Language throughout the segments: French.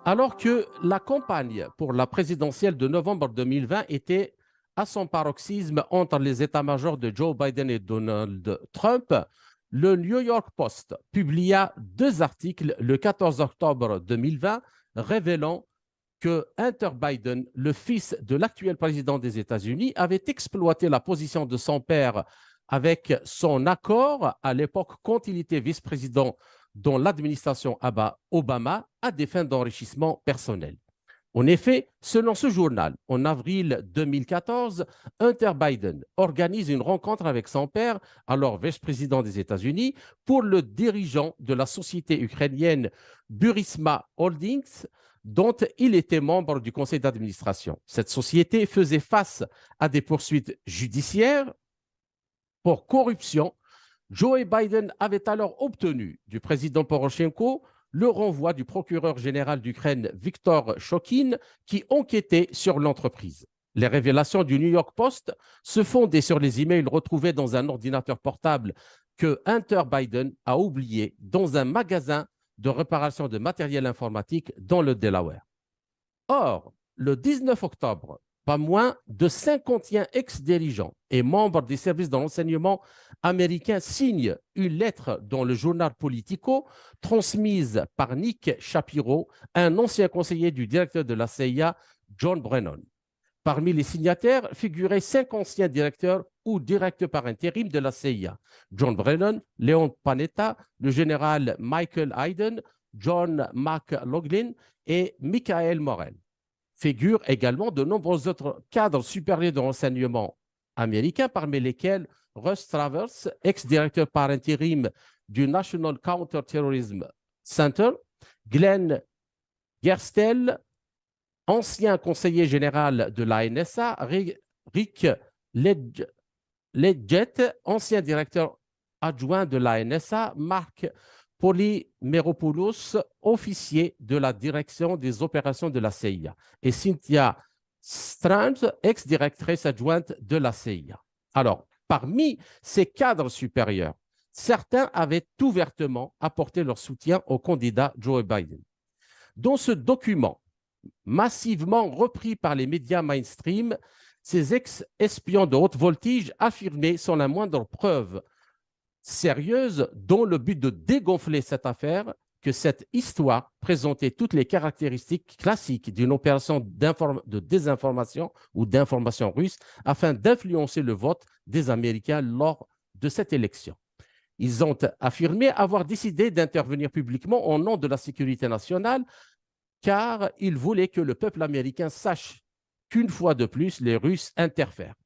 Alors que la campagne pour la présidentielle de novembre 2020 était à son paroxysme entre les états-majors de Joe Biden et Donald Trump, le New York Post publia deux articles le 14 octobre 2020 révélant que Hunter Biden, le fils de l'actuel président des États-Unis, avait exploité la position de son père avec son accord à l'époque quand il était vice-président dans l'administration Obama à des fins d'enrichissement personnel. En effet, selon ce journal, en avril 2014, Hunter Biden organise une rencontre avec son père, alors vice-président des États-Unis, pour le dirigeant de la société ukrainienne Burisma Holdings, dont il était membre du conseil d'administration. Cette société faisait face à des poursuites judiciaires pour corruption. Joe Biden avait alors obtenu du président Poroshenko le renvoi du procureur général d'Ukraine, Viktor Shokin, qui enquêtait sur l'entreprise. Les révélations du New York Post se fondaient sur les emails retrouvés dans un ordinateur portable que Hunter Biden a oublié dans un magasin de réparation de matériel informatique dans le Delaware. Or, le 19 octobre, pas moins de 51 ex-dirigeants et membres des services de renseignement américains signent une lettre dans le journal Politico transmise par Nick Shapiro, un ancien conseiller du directeur de la CIA, John Brennan. Parmi les signataires figuraient 5 anciens directeurs ou directeurs par intérim de la CIA: John Brennan, Leon Panetta, le général Michael Hayden, John McLaughlin et Michael Morel. Figurent également de nombreux autres cadres supérieurs de renseignement américains, parmi lesquels Russ Travers, ex-directeur par intérim du National Counter-Terrorism Center, Glenn Gerstel, ancien conseiller général de la NSA, Rick Ledgett, ancien directeur adjoint de la NSA, Marc Polymeropoulos, officier de la direction des opérations de la CIA, et Cynthia Strange, ex-directrice adjointe de la CIA. Alors, parmi ces cadres supérieurs, certains avaient ouvertement apporté leur soutien au candidat Joe Biden. Dans ce document, massivement repris par les médias mainstream, ces ex-espions de haute voltige affirmaient sans la moindre preuve sérieuse, dans le but de dégonfler cette affaire, que cette histoire présentait toutes les caractéristiques classiques d'une opération de désinformation ou d'information russe afin d'influencer le vote des Américains lors de cette élection. Ils ont affirmé avoir décidé d'intervenir publiquement au nom de la sécurité nationale car ils voulaient que le peuple américain sache qu'une fois de plus, les Russes interfèrent.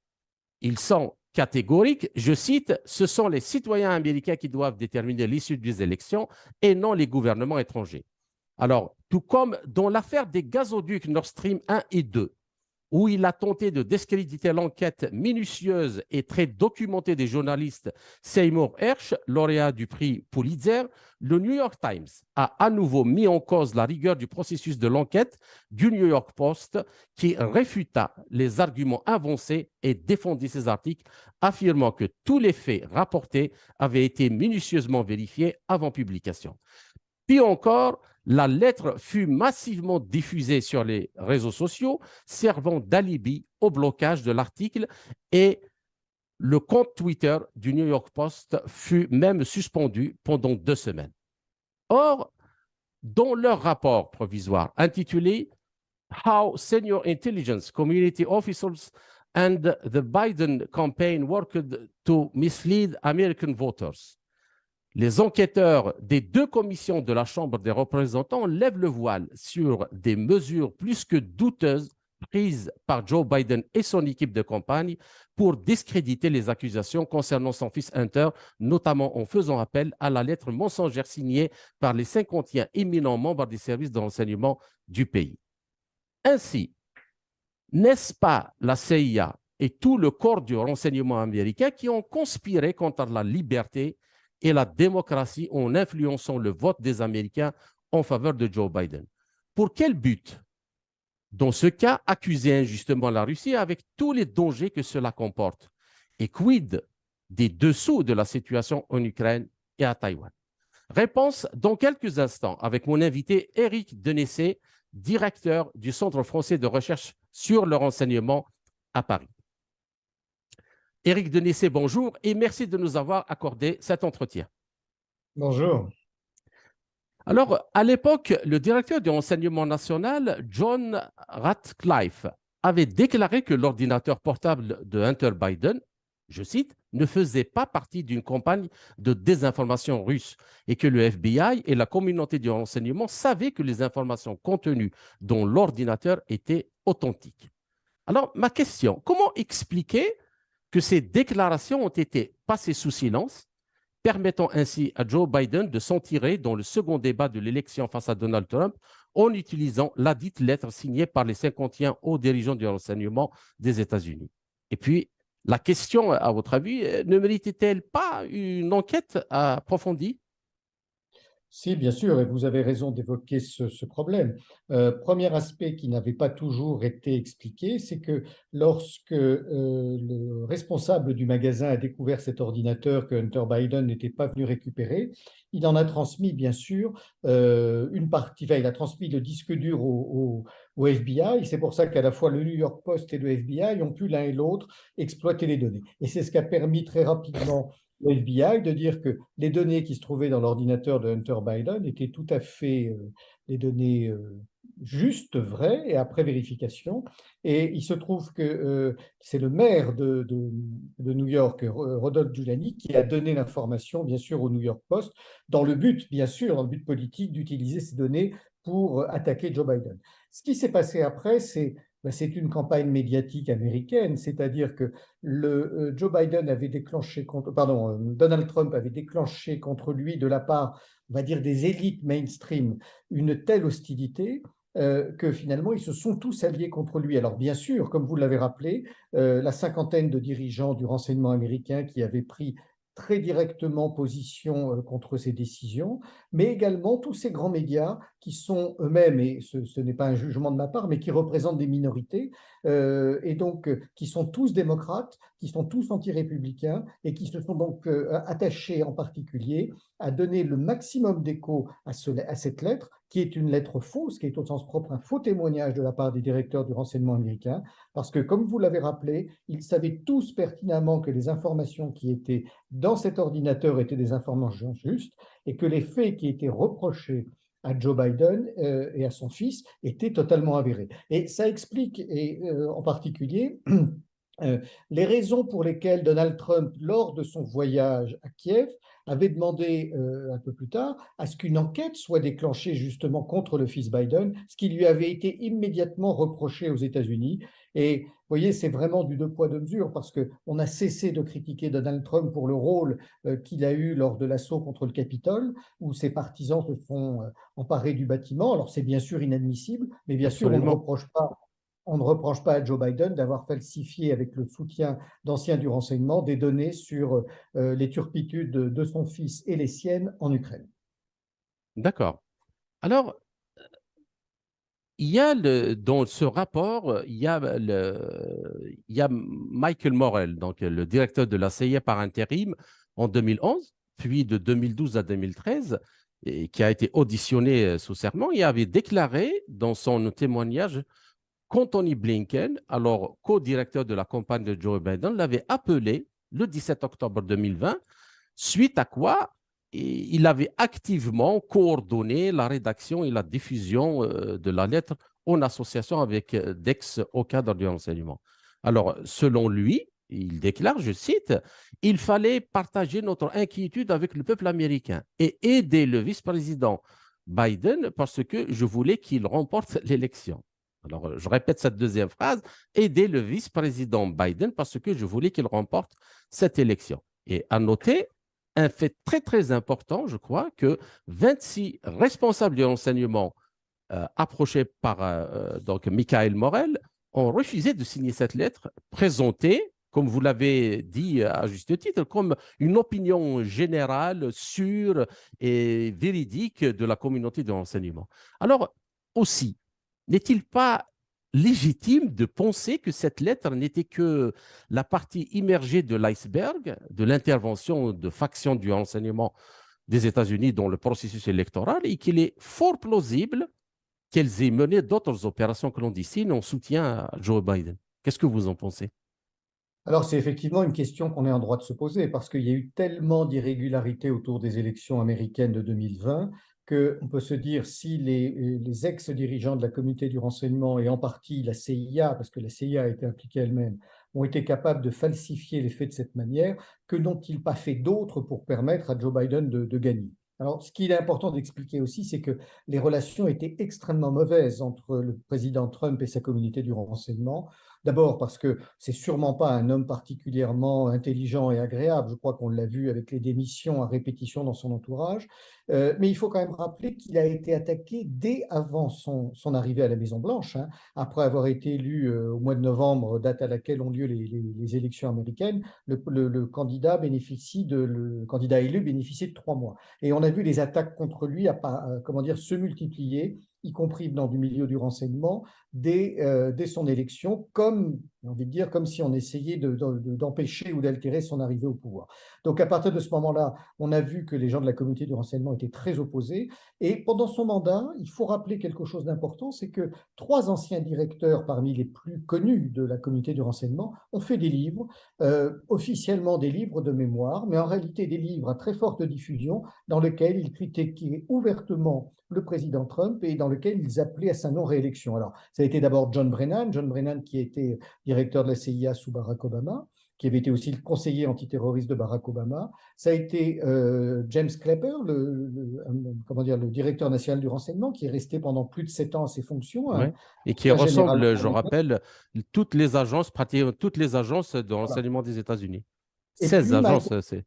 Ils sont catégoriques, je cite, ce sont les citoyens américains qui doivent déterminer l'issue des élections et non les gouvernements étrangers. Alors, tout comme dans l'affaire des gazoducs Nord Stream 1 et 2, où il a tenté de discréditer l'enquête minutieuse et très documentée des journalistes Seymour Hersh, lauréat du prix Pulitzer, le New York Times a à nouveau mis en cause la rigueur du processus de l'enquête du New York Post, qui réfuta les arguments avancés et défendit ses articles, affirmant que tous les faits rapportés avaient été minutieusement vérifiés avant publication. Puis encore, la lettre fut massivement diffusée sur les réseaux sociaux, servant d'alibi au blocage de l'article, et le compte Twitter du New York Post fut même suspendu pendant 2 semaines. Or, dans leur rapport provisoire intitulé How Senior Intelligence Community Officials and the Biden Campaign Worked to Mislead American Voters, les enquêteurs des 2 commissions de la Chambre des représentants lèvent le voile sur des mesures plus que douteuses prises par Joe Biden et son équipe de campagne pour discréditer les accusations concernant son fils Hunter, notamment en faisant appel à la lettre mensongère signée par les 51 éminents membres des services de renseignement du pays. Ainsi, n'est-ce pas la CIA et tout le corps du renseignement américain qui ont conspiré contre la liberté et la démocratie en influençant le vote des Américains en faveur de Joe Biden? Pour quel but? Dans ce cas, accuser injustement la Russie avec tous les dangers que cela comporte. Et quid des dessous de la situation en Ukraine et à Taïwan? Réponse dans quelques instants avec mon invité Éric Denessé, directeur du Centre français de recherche sur le renseignement à Paris. Éric Denissé, bonjour et merci de nous avoir accordé cet entretien. Bonjour. Alors, à l'époque, le directeur du renseignement national, John Ratcliffe, avait déclaré que l'ordinateur portable de Hunter Biden, je cite, ne faisait pas partie d'une campagne de désinformation russe et que le FBI et la communauté du renseignement savaient que les informations contenues dans l'ordinateur étaient authentiques. Alors, ma question, comment expliquer que ces déclarations ont été passées sous silence, permettant ainsi à Joe Biden de s'en tirer dans le second débat de l'élection face à Donald Trump en utilisant la dite lettre signée par les 51 hauts dirigeants du renseignement des États-Unis. Et puis, la question, à votre avis, ne méritait-elle pas une enquête approfondie? Si, bien sûr, et vous avez raison d'évoquer ce problème. Premier aspect qui n'avait pas toujours été expliqué, c'est que lorsque le responsable du magasin a découvert cet ordinateur que Hunter Biden n'était pas venu récupérer, il en a transmis, bien sûr, une partie, enfin, il a transmis le disque dur au FBI. C'est pour ça qu'à la fois le New York Post et le FBI ont pu l'un et l'autre exploiter les données. Et c'est ce qui a permis très rapidement au FBI de dire que les données qui se trouvaient dans l'ordinateur de Hunter Biden étaient tout à fait des données justes, vraies, et après vérification. Et il se trouve que c'est le maire de New York, Rodolphe Giuliani, qui a donné l'information, bien sûr, au New York Post, dans le but, bien sûr, dans le but politique d'utiliser ces données pour attaquer Joe Biden. Ce qui s'est passé après, c'est une campagne médiatique américaine, c'est-à-dire que Joe Biden avait déclenché Donald Trump avait déclenché contre lui de la part, on va dire, des élites mainstream une telle hostilité que finalement ils se sont tous alliés contre lui. Alors bien sûr, comme vous l'avez rappelé, la cinquantaine de dirigeants du renseignement américain qui avaient pris très directement position contre ces décisions, mais également tous ces grands médias qui sont eux-mêmes, et ce n'est pas un jugement de ma part, mais qui représentent des minorités, et donc qui sont tous démocrates, qui sont tous anti-républicains, et qui se sont donc attachés en particulier à donner le maximum d'écho à cette lettre, qui est une lettre fausse, qui est au sens propre un faux témoignage de la part des directeurs du renseignement américain, parce que, comme vous l'avez rappelé, ils savaient tous pertinemment que les informations qui étaient dans cet ordinateur étaient des informations justes, et que les faits qui étaient reprochés à Joe Biden et à son fils étaient totalement avérés. Et ça explique, en particulier, les raisons pour lesquelles Donald Trump, lors de son voyage à Kiev, avait demandé un peu plus tard à ce qu'une enquête soit déclenchée justement contre le fils Biden, ce qui lui avait été immédiatement reproché aux États-Unis. Et vous voyez, c'est vraiment du deux poids, deux mesures, parce qu'on a cessé de critiquer Donald Trump pour le rôle qu'il a eu lors de l'assaut contre le Capitole, où ses partisans se sont emparés du bâtiment. Alors c'est bien sûr inadmissible, mais bien sûr Absolument. on ne reproche pas à Joe Biden d'avoir falsifié avec le soutien d'anciens du renseignement des données sur les turpitudes de son fils et les siennes en Ukraine. D'accord. Alors, il y a dans ce rapport, il y a Michael Morell, donc le directeur de la CIA par intérim en 2011, puis de 2012 à 2013, et qui a été auditionné sous serment. Il avait déclaré dans son témoignage qu'Anthony Blinken, alors co-directeur de la campagne de Joe Biden, l'avait appelé le 17 octobre 2020, suite à quoi il avait activement coordonné la rédaction et la diffusion de la lettre en association avec Dex au cadre du renseignement. Alors, selon lui, il déclare, je cite, il fallait partager notre inquiétude avec le peuple américain et aider le vice-président Biden parce que je voulais qu'il remporte l'élection. Alors, je répète cette deuxième phrase, aider le vice-président Biden parce que je voulais qu'il remporte cette élection. Et à noter, un fait très, très important, je crois, que 26 responsables du renseignement approchés par donc Michael Morell ont refusé de signer cette lettre présentée, comme vous l'avez dit à juste titre, comme une opinion générale, sûre et véridique de la communauté du renseignement. Alors, aussi, n'est-il pas légitime de penser que cette lettre n'était que la partie immergée de l'iceberg de l'intervention de factions du renseignement des États-Unis dans le processus électoral et qu'il est fort plausible qu'elles aient mené d'autres opérations clandestines en soutien à Joe Biden. Qu'est-ce que vous en pensez? Alors, c'est effectivement une question qu'on est en droit de se poser parce qu'il y a eu tellement d'irrégularités autour des élections américaines de 2020 qu'on peut se dire si les ex-dirigeants de la communauté du renseignement et en partie la CIA, parce que la CIA a été impliquée elle-même, ont été capables de falsifier les faits de cette manière, que n'ont-ils pas fait d'autres pour permettre à Joe Biden de gagner? Alors, ce qu'il est important d'expliquer aussi, c'est que les relations étaient extrêmement mauvaises entre le président Trump et sa communauté du renseignement. D'abord parce que c'est sûrement pas un homme particulièrement intelligent et agréable. Je crois qu'on l'a vu avec les démissions à répétition dans son entourage. Mais il faut quand même rappeler qu'il a été attaqué dès avant son arrivée à la Maison-Blanche, hein, après avoir été élu au mois de novembre, date à laquelle ont lieu les élections américaines. Le candidat le candidat élu bénéficiait de 3 mois. Et on a vu les attaques contre lui comment dire, se multiplier, y compris venant du milieu du renseignement, dès son élection, comme, j'ai envie de dire, comme si on essayait d'empêcher ou d'altérer son arrivée au pouvoir. Donc à partir de ce moment-là, on a vu que les gens de la communauté du renseignement étaient très opposés. Et pendant son mandat, il faut rappeler quelque chose d'important, c'est que 3 anciens directeurs parmi les plus connus de la communauté du renseignement ont fait des livres, officiellement des livres de mémoire, mais en réalité des livres à très forte diffusion dans lesquels ils critiquaient ouvertement le président Trump et dans lequel ils appelaient à sa non-réélection. Alors, ça a été d'abord John Brennan qui était directeur de la CIA sous Barack Obama, qui avait été aussi le conseiller antiterroriste de Barack Obama. Ça a été James Clapper, comment dire, le directeur national du renseignement, qui est resté pendant plus de 7 ans à ses fonctions, Ouais. un Et qui ancien général ressemble, je américain. rappelle, toutes les agences, pratiquement toutes les agences de Voilà. renseignement des États-Unis. Et 16 puis, agences, c'est.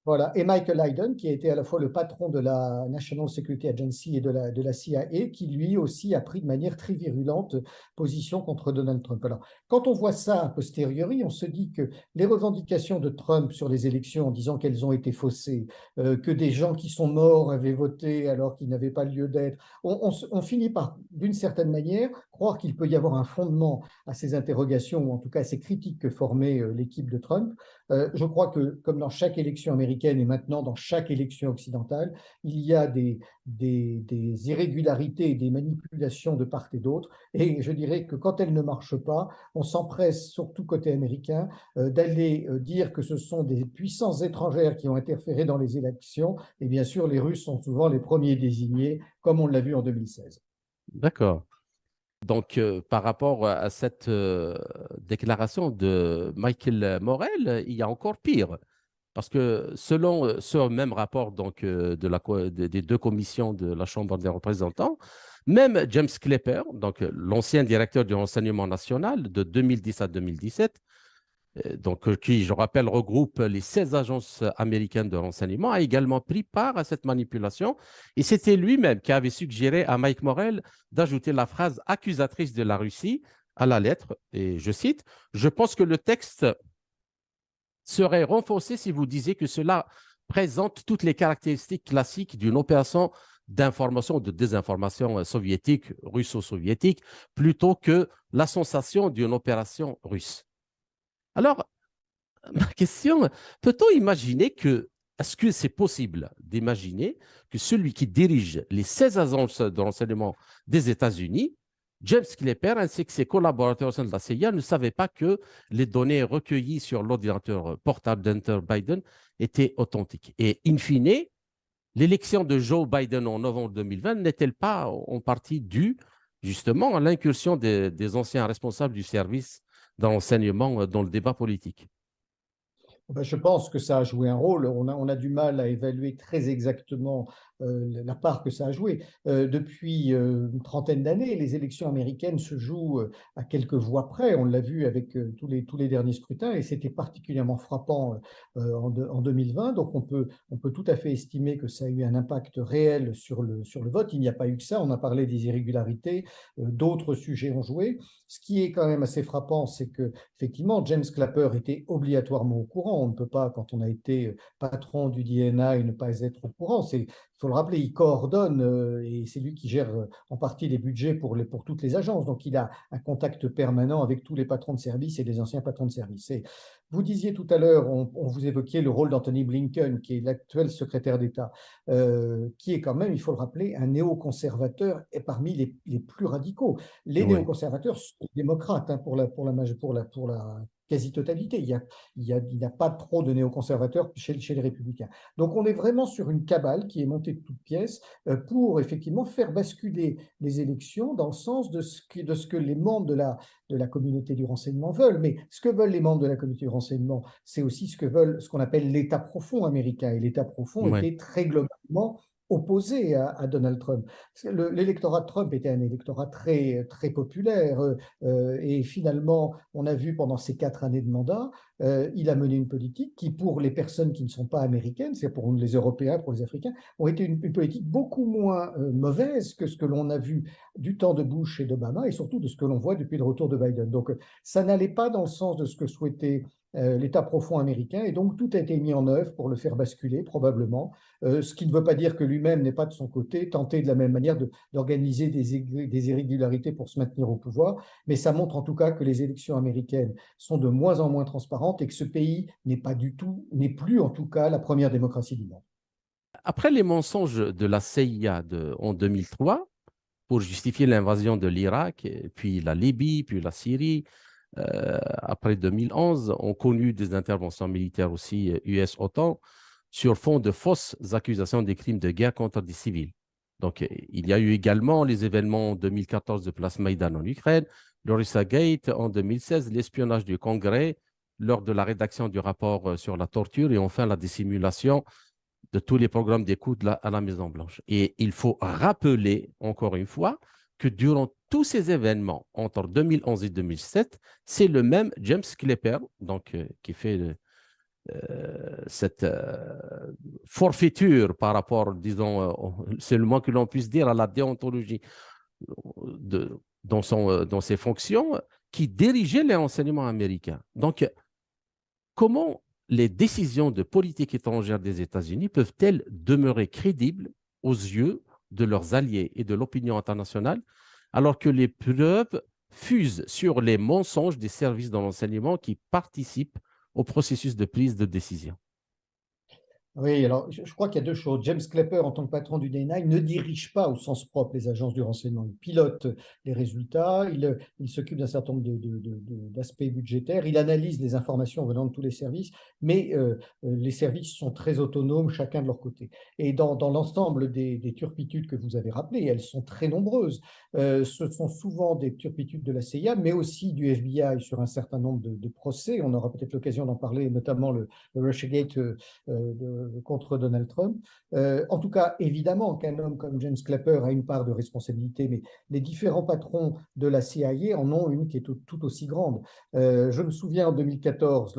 voilà. Et Michael Hayden, qui a été à la fois le patron de la National Security Agency et de la CIA, qui lui aussi a pris de manière très virulente position contre Donald Trump. Alors, quand on voit ça a posteriori, on se dit que les revendications de Trump sur les élections en disant qu'elles ont été faussées, que des gens qui sont morts avaient voté alors qu'ils n'avaient pas lieu d'être, on finit par, d'une certaine manière, croire qu'il peut y avoir un fondement à ces interrogations, ou en tout cas à ces critiques que formait l'équipe de Trump. Je crois que, comme dans chaque élection américaine et maintenant dans chaque élection occidentale, il y a des irrégularités et des manipulations de part et d'autre. Et je dirais que quand elles ne marchent pas, on s'empresse, surtout côté américain, d'aller dire que ce sont des puissances étrangères qui ont interféré dans les élections. Et bien sûr, les Russes sont souvent les premiers désignés, comme on l'a vu en 2016. D'accord. Donc, par rapport à cette déclaration de Michael Morel, il y a encore pire. Parce que selon ce même rapport donc, des deux commissions de la Chambre des représentants, même James Clapper, donc l'ancien directeur du renseignement national de 2010 à 2017, donc, qui, je rappelle, regroupe les 16 agences américaines de renseignement, a également pris part à cette manipulation. Et c'était lui-même qui avait suggéré à Mike Morell d'ajouter la phrase accusatrice de la Russie à la lettre. Et je cite, je pense que le texte serait renforcé si vous disiez que cela présente toutes les caractéristiques classiques d'une opération d'information ou de désinformation soviétique, russo-soviétique, plutôt que la sensation d'une opération russe. Alors, ma question, peut-on imaginer que, est-ce que c'est possible d'imaginer que celui qui dirige les 16 agences de renseignement des États-Unis, James Clapper, ainsi que ses collaborateurs au sein de la CIA, ne savaient pas que les données recueillies sur l'ordinateur portable d'Hunter Biden étaient authentiques? Et in fine, l'élection de Joe Biden en novembre 2020 n'est-elle pas en partie due justement à l'incursion des anciens responsables du service de renseignement dans le débat politique? Ben, je pense que ça a joué un rôle. On a du mal à évaluer très exactement la part que ça a joué. Depuis une trentaine d'années, les élections américaines se jouent à quelques voix près. On l'a vu avec tous les derniers scrutins et c'était particulièrement frappant en 2020. Donc on peut tout à fait estimer que ça a eu un impact réel sur le vote. Il n'y a pas eu que ça. On a parlé des irrégularités. D'autres sujets ont joué. Ce qui est quand même assez frappant, c'est que effectivement, James Clapper était obligatoirement au courant. courant. On ne peut pas, quand on a été patron du DNI, ne pas être au courant. Il faut le rappeler, il coordonne et c'est lui qui gère en partie les budgets pour toutes les agences. Donc, il a un contact permanent avec tous les patrons de service et les anciens patrons de service. Et vous disiez tout à l'heure, on vous évoquiez le rôle d'Anthony Blinken, qui est l'actuel secrétaire d'État, qui est quand même, il faut le rappeler, un néoconservateur et parmi les plus radicaux. Les Oui, néoconservateurs sont démocrates hein, pour la quasi-totalité. Il n'y a pas trop de néoconservateurs chez les républicains. Donc on est vraiment sur une cabale qui est montée de toutes pièces pour effectivement faire basculer les élections dans le sens de ce que les membres de la communauté du renseignement veulent. Mais ce que veulent les membres de la communauté du renseignement, c'est aussi ce qu'on appelle l'État profond américain. Et l'État profond oui. était très globalement opposé à Donald Trump. L'électorat de Trump était un électorat très, très populaire et finalement, on a vu pendant ces 4 années de mandat, il a mené une politique qui, pour les personnes qui ne sont pas américaines, c'est pour les Européens, pour les Africains, ont été une politique beaucoup moins mauvaise que ce que l'on a vu du temps de Bush et d'Obama et surtout de ce que l'on voit depuis le retour de Biden. Donc, ça n'allait pas dans le sens de ce que souhaitait l'État profond américain et donc tout a été mis en œuvre pour le faire basculer probablement, ce qui ne veut pas dire que lui-même n'est pas de son côté tenté de la même manière d'organiser des irrégularités pour se maintenir au pouvoir, mais ça montre en tout cas que les élections américaines sont de moins en moins transparentes et que ce pays n'est plus en tout cas la première démocratie du monde. Après les mensonges de la CIA en 2003, pour justifier l'invasion de l'Irak, puis la Libye, puis la Syrie, après 2011, ont connu des interventions militaires aussi US-OTAN sur fond de fausses accusations des crimes de guerre contre des civils. Donc, il y a eu également les événements en 2014 de Place Maïdan en Ukraine, le Russagate en 2016, l'espionnage du Congrès lors de la rédaction du rapport sur la torture et enfin la dissimulation de tous les programmes d'écoute à la Maison-Blanche. Et il faut rappeler, encore une fois, que durant tous ces événements, entre 2011 et 2007, c'est le même James Clapper, donc, qui fait cette forfaiture par rapport, disons, c'est le moins que l'on puisse dire, à la déontologie dans ses fonctions, qui dirigeait les renseignements américains. Donc, comment les décisions de politique étrangère des États-Unis peuvent-elles demeurer crédibles aux yeux de leurs alliés et de l'opinion internationale, alors que les preuves fusent sur les mensonges des services de renseignement qui participent au processus de prise de décision? Oui, alors je crois qu'il y a deux choses. James Clapper, en tant que patron du DNI, ne dirige pas au sens propre les agences du renseignement. Il pilote les résultats, il s'occupe d'un certain nombre d'aspects budgétaires, il analyse les informations venant de tous les services, mais les services sont très autonomes, chacun de leur côté. Et dans l'ensemble des turpitudes que vous avez rappelées, elles sont très nombreuses. Ce sont souvent des turpitudes de la CIA, mais aussi du FBI sur un certain nombre de procès. On aura peut-être l'occasion d'en parler, notamment le Russiagate contre Donald Trump. En tout cas, évidemment qu'un homme comme James Clapper a une part de responsabilité, mais les différents patrons de la CIA en ont une qui est tout aussi grande. Je me souviens en 2014,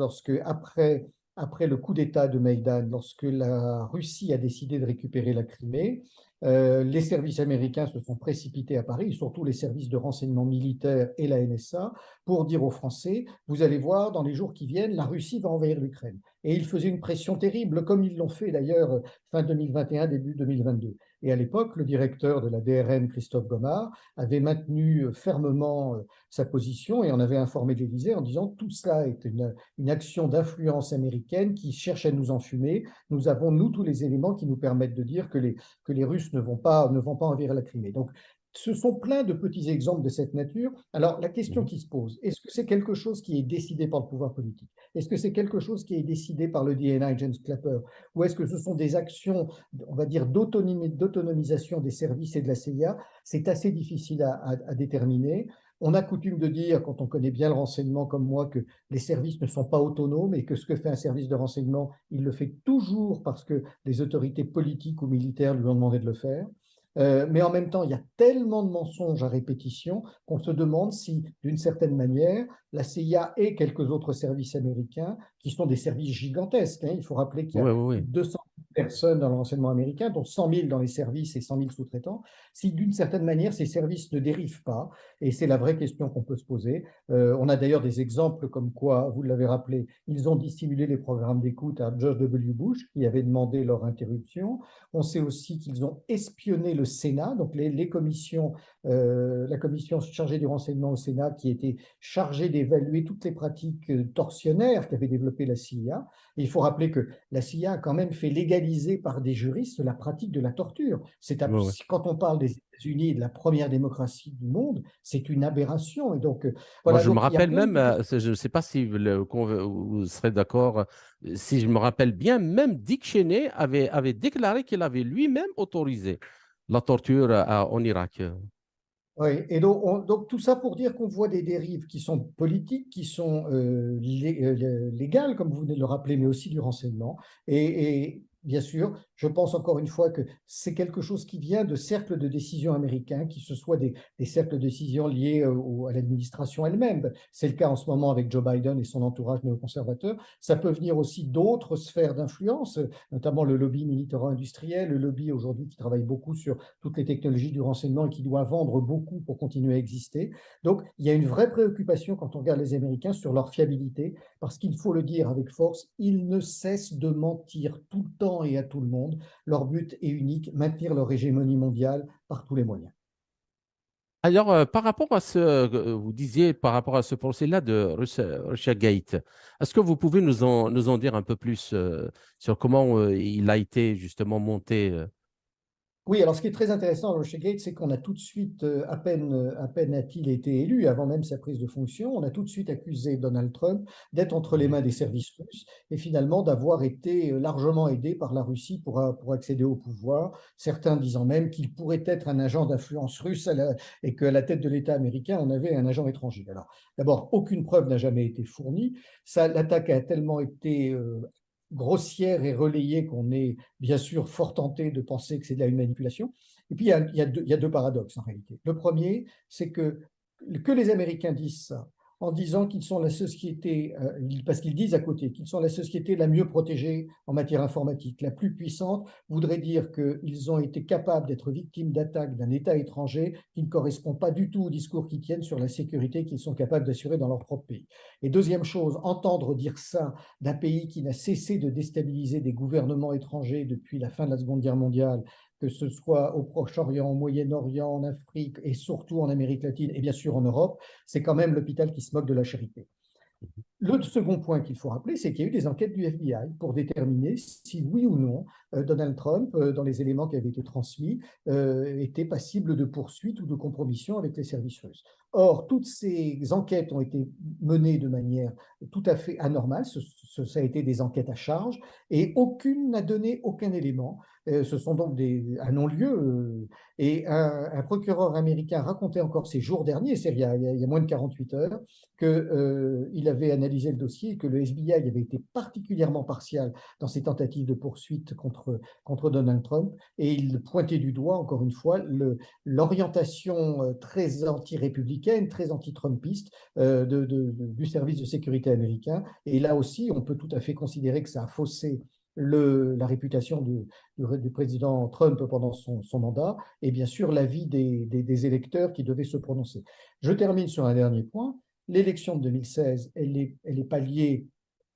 après le coup d'État de Maïdan, lorsque la Russie a décidé de récupérer la Crimée, les services américains se sont précipités à Paris, surtout les services de renseignement militaire et la NSA, pour dire aux Français, vous allez voir, dans les jours qui viennent, la Russie va envahir l'Ukraine. Et ils faisaient une pression terrible, comme ils l'ont fait d'ailleurs fin 2021, début 2022. Et à l'époque, le directeur de la DRN, Christophe Gomard, avait maintenu fermement sa position et en avait informé l'Élysée en disant tout cela est une action d'influence américaine qui cherche à nous enfumer. Nous avons, nous, tous les éléments qui nous permettent de dire que les Russes ne vont pas envahir la Crimée. Donc, ce sont plein de petits exemples de cette nature. Alors, la question Mhm. qui se pose, est-ce que c'est quelque chose qui est décidé par le pouvoir politique? Est-ce que c'est quelque chose qui est décidé par le DNI, James Clapper? Ou est-ce que ce sont des actions, on va dire, d'autonomisation des services et de la CIA? C'est assez difficile à déterminer. On a coutume de dire, quand on connaît bien le renseignement comme moi, que les services ne sont pas autonomes et que ce que fait un service de renseignement, il le fait toujours parce que les autorités politiques ou militaires lui ont demandé de le faire. Mais en même temps, il y a tellement de mensonges à répétition qu'on se demande si, d'une certaine manière, la CIA et quelques autres services américains, qui sont des services gigantesques, hein, il faut rappeler qu'il y a Oui, oui, plus oui. de 200 personnes dans le renseignement américain, dont 100 000 dans les services et 100 000 sous-traitants, si d'une certaine manière ces services ne dérivent pas, et c'est la vraie question qu'on peut se poser. On a d'ailleurs des exemples comme quoi, vous l'avez rappelé, ils ont dissimulé les programmes d'écoute à George W. Bush, qui avait demandé leur interruption. On sait aussi qu'ils ont espionné le Sénat, donc les commissions, la commission chargée du renseignement au Sénat, qui était chargée d'évaluer toutes les pratiques tortionnaires qu'avait développées la CIA. Et il faut rappeler que la CIA a quand même fait légaliser par des juristes la pratique de la torture. Ouais, ouais. Quand on parle des États-Unis et de la première démocratie du monde, c'est une aberration. Et donc, Moi, voilà, je me donc il y a rappelle plein même, de questions. je ne sais pas si vous serez d'accord, si je me rappelle bien, même Dick Cheney avait déclaré qu'il avait lui-même autorisé la torture en Irak. Oui, et donc, donc tout ça pour dire qu'on voit des dérives qui sont politiques, qui sont légales, comme vous venez de le rappeler, mais aussi du renseignement. Et bien sûr, je pense encore une fois que c'est quelque chose qui vient de cercles de décision américains, qui ce soit des cercles de décision liés à l'administration elle-même. C'est le cas en ce moment avec Joe Biden et son entourage néoconservateur. Ça peut venir aussi d'autres sphères d'influence, notamment le lobby militaro-industriel, le lobby aujourd'hui qui travaille beaucoup sur toutes les technologies du renseignement et qui doit vendre beaucoup pour continuer à exister. Donc, il y a une vraie préoccupation quand on regarde les Américains sur leur fiabilité, parce qu'il faut le dire avec force, ils ne cessent de mentir tout le temps et à tout le monde. Leur but est unique, maintenir leur hégémonie mondiale par tous les moyens. Alors, par rapport à ce, vous disiez, par rapport à ce procès-là de Russia Gate, est-ce que vous pouvez nous en dire un peu plus sur comment il a été justement monté Oui, alors ce qui est très intéressant dans Russiagate, c'est qu'on a tout de suite, à peine a-t-il été élu, avant même sa prise de fonction, on a tout de suite accusé Donald Trump d'être entre les Mhm. mains des services russes et finalement d'avoir été largement aidé par la Russie pour accéder au pouvoir, certains disant même qu'il pourrait être un agent d'influence russe et qu'à la tête de l'État américain, on avait un agent étranger. Alors, d'abord, aucune preuve n'a jamais été fournie. L'attaque a tellement été grossière et relayée qu'on est bien sûr fort tenté de penser que c'est de la manipulation. Et puis, il y a deux paradoxes en réalité. Le premier, c'est que les Américains disent ça en disant qu'ils sont la société, parce qu'ils disent à côté qu'ils sont la société la mieux protégée en matière informatique, la plus puissante, voudrait dire qu'ils ont été capables d'être victimes d'attaques d'un État étranger qui ne correspond pas du tout au discours qu'ils tiennent sur la sécurité qu'ils sont capables d'assurer dans leur propre pays. Et deuxième chose, entendre dire ça d'un pays qui n'a cessé de déstabiliser des gouvernements étrangers depuis la fin de la Seconde Guerre mondiale, que ce soit au Proche-Orient, au Moyen-Orient, en Afrique et surtout en Amérique latine et bien sûr en Europe, c'est quand même l'hôpital qui se moque de la charité. Le second point qu'il faut rappeler, c'est qu'il y a eu des enquêtes du FBI pour déterminer si oui ou non Donald Trump, dans les éléments qui avaient été transmis, était passible de poursuites ou de compromission avec les services russes. Or, toutes ces enquêtes ont été menées de manière tout à fait anormale. Ça a été des enquêtes à charge et aucune n'a donné aucun élément. Ce sont donc un non-lieu. Et un procureur américain racontait encore ces jours derniers, c'est il y a moins de 48 heures, qu'il avait analysé le dossier et que le FBI avait été particulièrement partial dans ses tentatives de poursuite contre Donald Trump. Et il pointait du doigt, encore une fois, l'orientation très anti-républicaine, très anti-trumpiste du service de sécurité américain. Et là aussi, on peut tout à fait considérer que ça a faussé la réputation du président Trump pendant son mandat et bien sûr l'avis des électeurs qui devaient se prononcer. Je termine sur un dernier point. L'élection de 2016, elle est pas liée,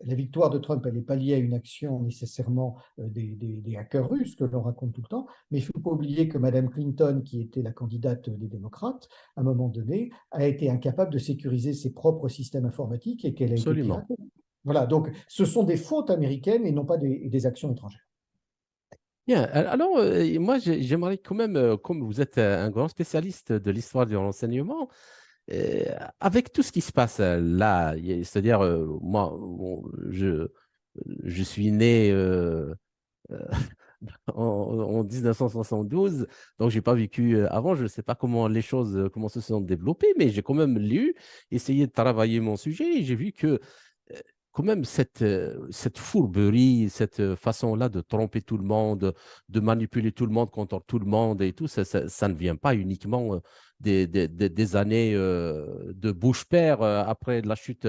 la victoire de Trump, elle n'est pas liée à une action nécessairement des hackers russes que l'on raconte tout le temps, mais il ne faut pas oublier que Mme Clinton, qui était la candidate des démocrates, à un moment donné, a été incapable de sécuriser ses propres systèmes informatiques et qu'elle a été absolument. piratée. Voilà, donc ce sont des fautes américaines et non pas des actions étrangères. Bien. Alors, moi, j'aimerais quand même, comme vous êtes un grand spécialiste de l'histoire du renseignement, euh, avec tout ce qui se passe là, c'est-à-dire, moi, bon, je suis né en 1972, donc j'ai pas vécu avant, je ne sais pas comment les choses, comment se sont développées, mais j'ai quand même lu, essayé de travailler mon sujet et j'ai vu que euh, quand même cette fourberie, cette façon-là de tromper tout le monde, de manipuler tout le monde contre tout le monde et tout, ça ne vient pas uniquement des années de Bush père après la chute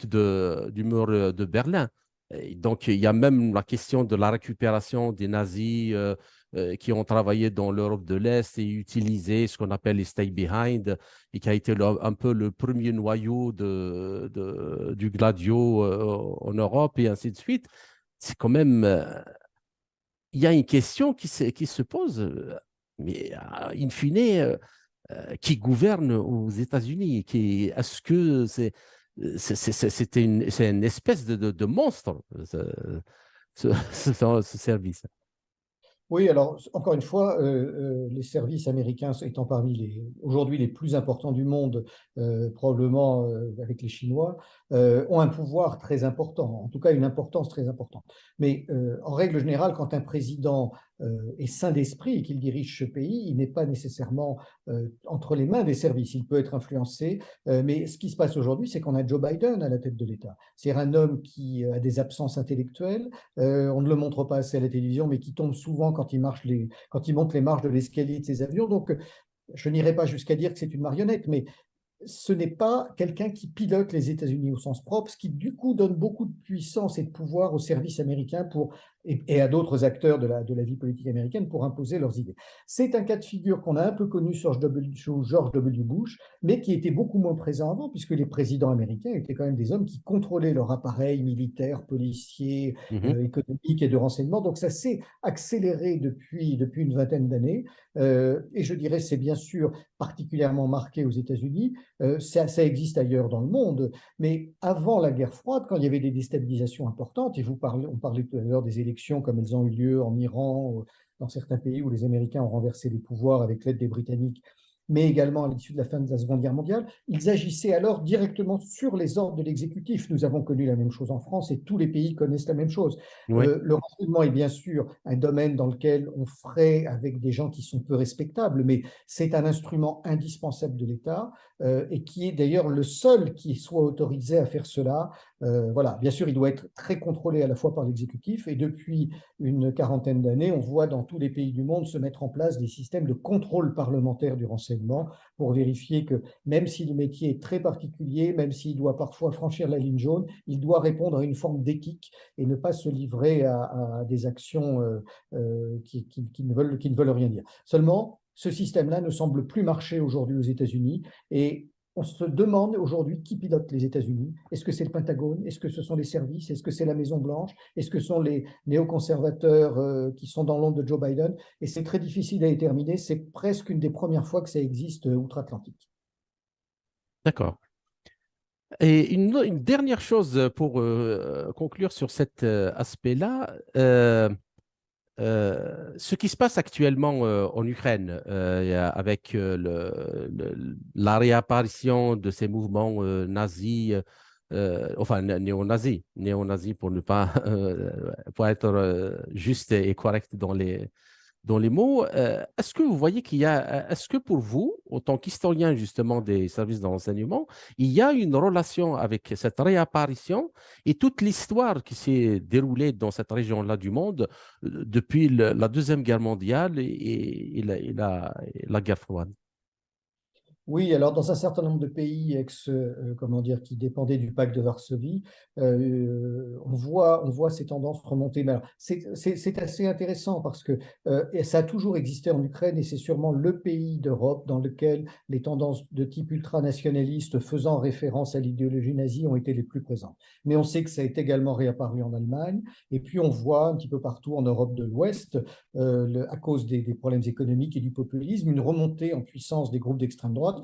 du mur de Berlin. Et donc, il y a même la question de la récupération des nazis qui ont travaillé dans l'Europe de l'Est et utilisé ce qu'on appelle les stay behind et qui a été un peu le premier noyau du Gladio en Europe et ainsi de suite. C'est quand même, il y a une question qui se pose, mais in fine, qui gouverne aux États-Unis? Est-ce que c'est une espèce de monstre, ce service? Oui, alors encore une fois, les services américains étant parmi aujourd'hui les plus importants du monde, probablement avec les Chinois, ont un pouvoir très important, en tout cas une importance très importante. Mais en règle générale, quand un président est sain d'esprit et qu'il dirige ce pays, il n'est pas nécessairement entre les mains des services. Il peut être influencé, mais ce qui se passe aujourd'hui, c'est qu'on a Joe Biden à la tête de l'État. C'est un homme qui a des absences intellectuelles, on ne le montre pas assez à la télévision, mais qui tombe souvent quand il monte les marches de l'escalier de ses avions. Donc, je n'irai pas jusqu'à dire que c'est une marionnette, mais ce n'est pas quelqu'un qui pilote les États-Unis au sens propre, ce qui du coup donne beaucoup de puissance et de pouvoir aux services américains et à d'autres acteurs de la vie politique américaine pour imposer leurs idées. C'est un cas de figure qu'on a un peu connu sur George W. Bush, mais qui était beaucoup moins présent avant, puisque les présidents américains étaient quand même des hommes qui contrôlaient leur appareil militaire, policier, Mhm. économique et de renseignement. Donc ça s'est accéléré depuis une vingtaine d'années. Et je dirais c'est bien sûr particulièrement marqué aux États-Unis. Ça existe ailleurs dans le monde, mais avant la guerre froide, quand il y avait des déstabilisations importantes, et on parlait tout à l'heure des élections comme elles ont eu lieu en Iran, dans certains pays où les Américains ont renversé les pouvoirs avec l'aide des Britanniques, mais également à l'issue de la fin de la Seconde Guerre mondiale, ils agissaient alors directement sur les ordres de l'exécutif. Nous avons connu la même chose en France et tous les pays connaissent la même chose. Oui. Le renseignement est bien sûr un domaine dans lequel on ferait avec des gens qui sont peu respectables, mais c'est un instrument indispensable de l'État et qui est d'ailleurs le seul qui soit autorisé à faire cela. Voilà, bien sûr, il doit être très contrôlé à la fois par l'exécutif et depuis une quarantaine d'années, on voit dans tous les pays du monde se mettre en place des systèmes de contrôle parlementaire du renseignement pour vérifier que même si le métier est très particulier, même s'il doit parfois franchir la ligne jaune, il doit répondre à une forme d'éthique et ne pas se livrer à des actions qui ne veulent rien dire. Seulement, ce système-là ne semble plus marcher aujourd'hui aux États-Unis et on se demande aujourd'hui qui pilote les États-Unis. Est-ce que c'est le Pentagone? Est-ce que ce sont les services? Est-ce que c'est la Maison-Blanche? Est-ce que ce sont les néoconservateurs qui sont dans l'ombre de Joe Biden? Et c'est très difficile à déterminer. C'est presque une des premières fois que ça existe outre-Atlantique. D'accord. Et une dernière chose pour conclure sur cet aspect-là, ce qui se passe actuellement en Ukraine avec la réapparition de ces mouvements nazis, enfin néo-nazis pour ne pas pour être juste et correct dans les mots. Est-ce que vous voyez est-ce que pour vous, en tant qu'historien justement des services de renseignement, il y a une relation avec cette réapparition et toute l'histoire qui s'est déroulée dans cette région-là du monde depuis la Deuxième Guerre mondiale et la guerre froide? Oui, alors dans un certain nombre de pays comment dire, qui dépendaient du pacte de Varsovie, on voit ces tendances remonter. Mais alors, c'est assez intéressant parce que et ça a toujours existé en Ukraine et c'est sûrement le pays d'Europe dans lequel les tendances de type ultranationaliste faisant référence à l'idéologie nazie ont été les plus présentes. Mais on sait que ça est également réapparu en Allemagne et puis on voit un petit peu partout en Europe de l'Ouest, à cause des problèmes économiques et du populisme, une remontée en puissance des groupes d'extrême droite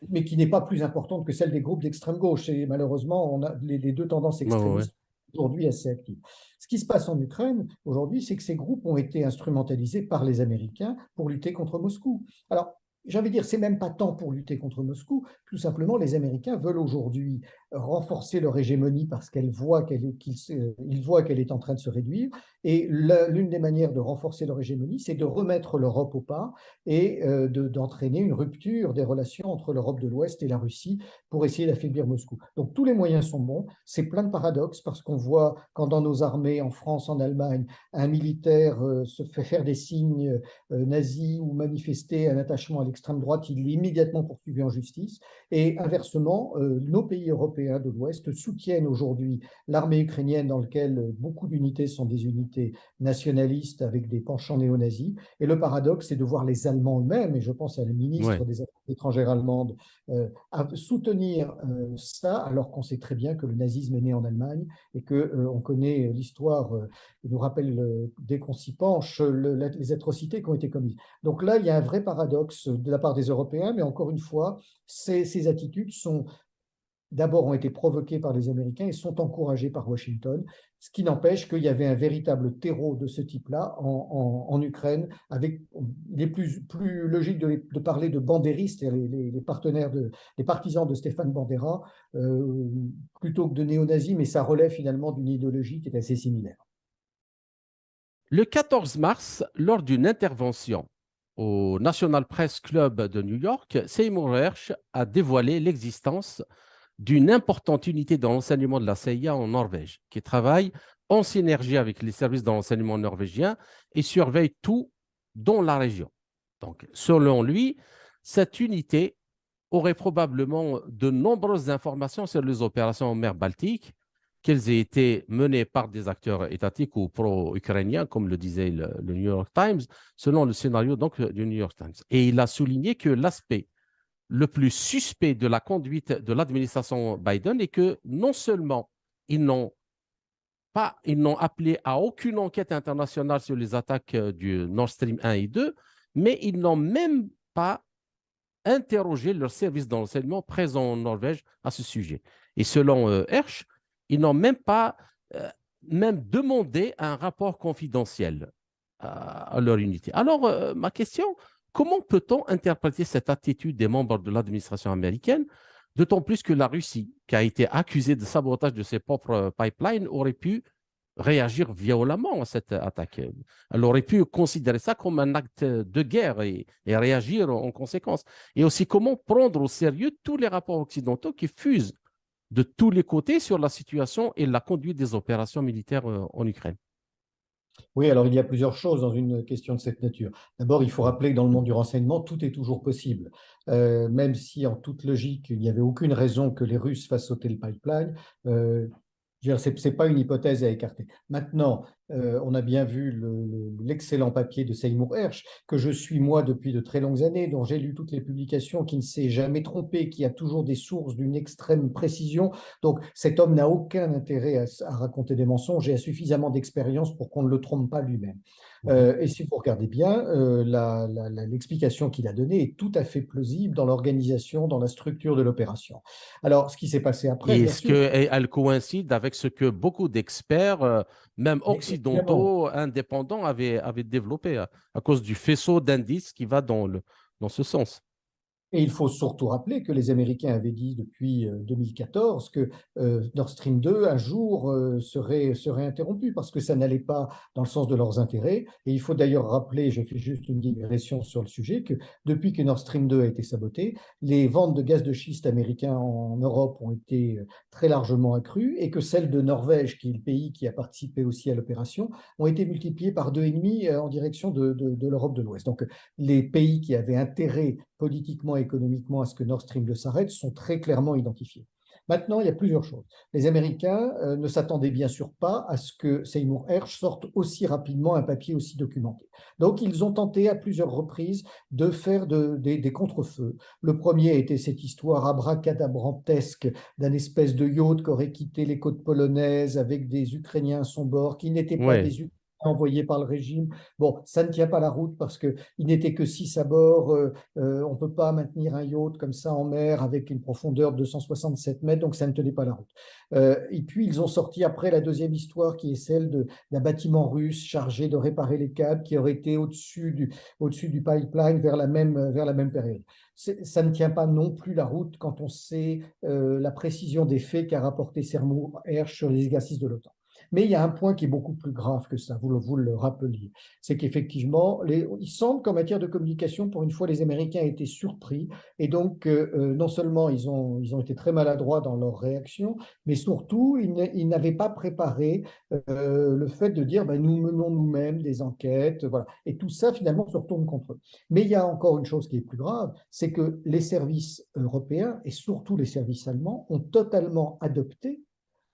mais qui n'est pas plus importante que celle des groupes d'extrême gauche. Et malheureusement, on a les deux tendances Ouais, ouais, ouais. extrémistes aujourd'hui assez actives. Ce qui se passe en Ukraine aujourd'hui, c'est que ces groupes ont été instrumentalisés par les Américains pour lutter contre Moscou. Alors, j'ai envie de dire, c'est même pas tant pour lutter contre Moscou, tout simplement, les Américains veulent aujourd'hui renforcer leur hégémonie parce qu'ils voient qu'elle est en train de se réduire. Et l'une des manières de renforcer leur hégémonie, c'est de remettre l'Europe au pas et d'entraîner une rupture des relations entre l'Europe de l'Ouest et la Russie pour essayer d'affaiblir Moscou. Donc tous les moyens sont bons. C'est plein de paradoxes parce qu'on voit quand dans nos armées, en France, en Allemagne, un militaire se fait faire des signes nazis ou manifester un attachement à l'extrême droite, il est immédiatement poursuivi en justice. Et inversement, nos pays européens Européens de l'Ouest soutiennent aujourd'hui l'armée ukrainienne dans laquelle beaucoup d'unités sont des unités nationalistes avec des penchants néo-nazis. Et le paradoxe, c'est de voir les Allemands eux-mêmes, et je pense à la Ouais. ministre des Affaires étrangères allemande, à soutenir ça, alors qu'on sait très bien que le nazisme est né en Allemagne et qu'on connaît l'histoire, il nous rappelle, dès qu'on s'y penche, les atrocités qui ont été commises. Donc là, il y a un vrai paradoxe de la part des Européens, mais encore une fois, ces attitudes sont d'abord ont été provoquées par les Américains et sont encouragées par Washington, ce qui n'empêche qu'il y avait un véritable terreau de ce type-là en Ukraine. Il est plus logique de parler de bandéristes, les partenaires les partisans de Stéphane Bandera, euh, plutôt que de néo-nazis, mais ça relève finalement d'une idéologie qui est assez similaire. Le 14 mars, lors d'une intervention au National Press Club de New York, Seymour Hersh a dévoilé l'existence d'une importante unité de renseignement de la CIA en Norvège, qui travaille en synergie avec les services de renseignement norvégiens et surveille tout dans la région. Donc, selon lui, cette unité aurait probablement de nombreuses informations sur les opérations en mer Baltique, qu'elles aient été menées par des acteurs étatiques ou pro-ukrainiens, comme le disait le New York Times, selon le scénario donc, du New York Times. Et il a souligné que l'aspect le plus suspect de la conduite de l'administration Biden est que non seulement ils n'ont ils n'ont appelé à aucune enquête internationale sur les attaques du Nord Stream 1 et 2, mais ils n'ont même pas interrogé leur service d'enseignement présent en Norvège à ce sujet. Et selon Hersh, ils n'ont même pas même demandé un rapport confidentiel à leur unité. Alors, ma question, comment peut-on interpréter cette attitude des membres de l'administration américaine, d'autant plus que la Russie, qui a été accusée de sabotage de ses propres pipelines, aurait pu réagir violemment à cette attaque. Elle aurait pu considérer ça comme un acte de guerre et réagir en conséquence. Et aussi, comment prendre au sérieux tous les rapports occidentaux qui fusent de tous les côtés sur la situation et la conduite des opérations militaires en Ukraine. Oui, alors il y a plusieurs choses dans une question de cette nature. D'abord, il faut rappeler que dans le monde du renseignement, tout est toujours possible. Même si en toute logique, il n'y avait aucune raison que les Russes fassent sauter le pipeline, ce n'est pas une hypothèse à écarter. Maintenant, on a bien vu l'excellent papier de Seymour Hersh, que je suis moi depuis de très longues années, dont j'ai lu toutes les publications, qui ne s'est jamais trompé, qui a toujours des sources d'une extrême précision. Donc cet homme n'a aucun intérêt à raconter des mensonges et a suffisamment d'expérience pour qu'on ne le trompe pas lui-même. Et si vous regardez bien, l'explication qu'il a donnée est tout à fait plausible dans l'organisation, dans la structure de l'opération. Alors, ce qui s'est passé après, Et bien est-ce sûr, qu'elle coïncide avec ce que beaucoup d'experts, même mais évidemment. occidentaux, indépendants, avaient développé à cause du faisceau d'indices qui va dans ce sens? Et il faut surtout rappeler que les Américains avaient dit depuis 2014 que Nord Stream 2, un jour, serait interrompu parce que ça n'allait pas dans le sens de leurs intérêts. Et il faut d'ailleurs rappeler, je fais juste une digression sur le sujet, que depuis que Nord Stream 2 a été saboté, les ventes de gaz de schiste américains en Europe ont été très largement accrues et que celles de Norvège, qui est le pays qui a participé aussi à l'opération, ont été multipliées par 2,5 en direction de l'Europe de l'Ouest. Donc les pays qui avaient intérêt politiquement et économiquement à ce que Nord Stream 2 s'arrête sont très clairement identifiés. Maintenant, il y a plusieurs choses. Les Américains ne s'attendaient bien sûr pas à ce que Seymour Hersh sorte aussi rapidement un papier aussi documenté. Donc, ils ont tenté à plusieurs reprises de faire des contre-feux. Le premier était cette histoire abracadabrantesque d'un espèce de yacht qui aurait quitté les côtes polonaises avec des Ukrainiens à son bord, qui n'étaient pas des Oui, Ukrainiens envoyés par le régime. Bon, ça ne tient pas la route parce qu'il n'était que 6 à bord. On ne peut pas maintenir un yacht comme ça en mer avec une profondeur de 267 mètres, donc ça ne tenait pas la route. Et puis, ils ont sorti après la deuxième histoire qui est celle d'un bâtiment russe chargé de réparer les câbles qui aurait été au-dessus du pipeline vers la même période. Ça ne tient pas non plus la route quand on sait la précision des faits qu'a rapporté Seymour Hersh sur les exercices de l'OTAN. Mais il y a un point qui est beaucoup plus grave que ça, vous le rappeliez. C'est qu'effectivement, il semble qu'en matière de communication, pour une fois, les Américains étaient surpris. Et donc, non seulement ils ont été très maladroits dans leur réaction, mais surtout, ils n'avaient pas préparé le fait de dire ben, nous menons nous-mêmes des enquêtes. Voilà. Et tout ça, finalement, se retourne contre eux. Mais il y a encore une chose qui est plus grave, c'est que les services européens et surtout les services allemands ont totalement adopté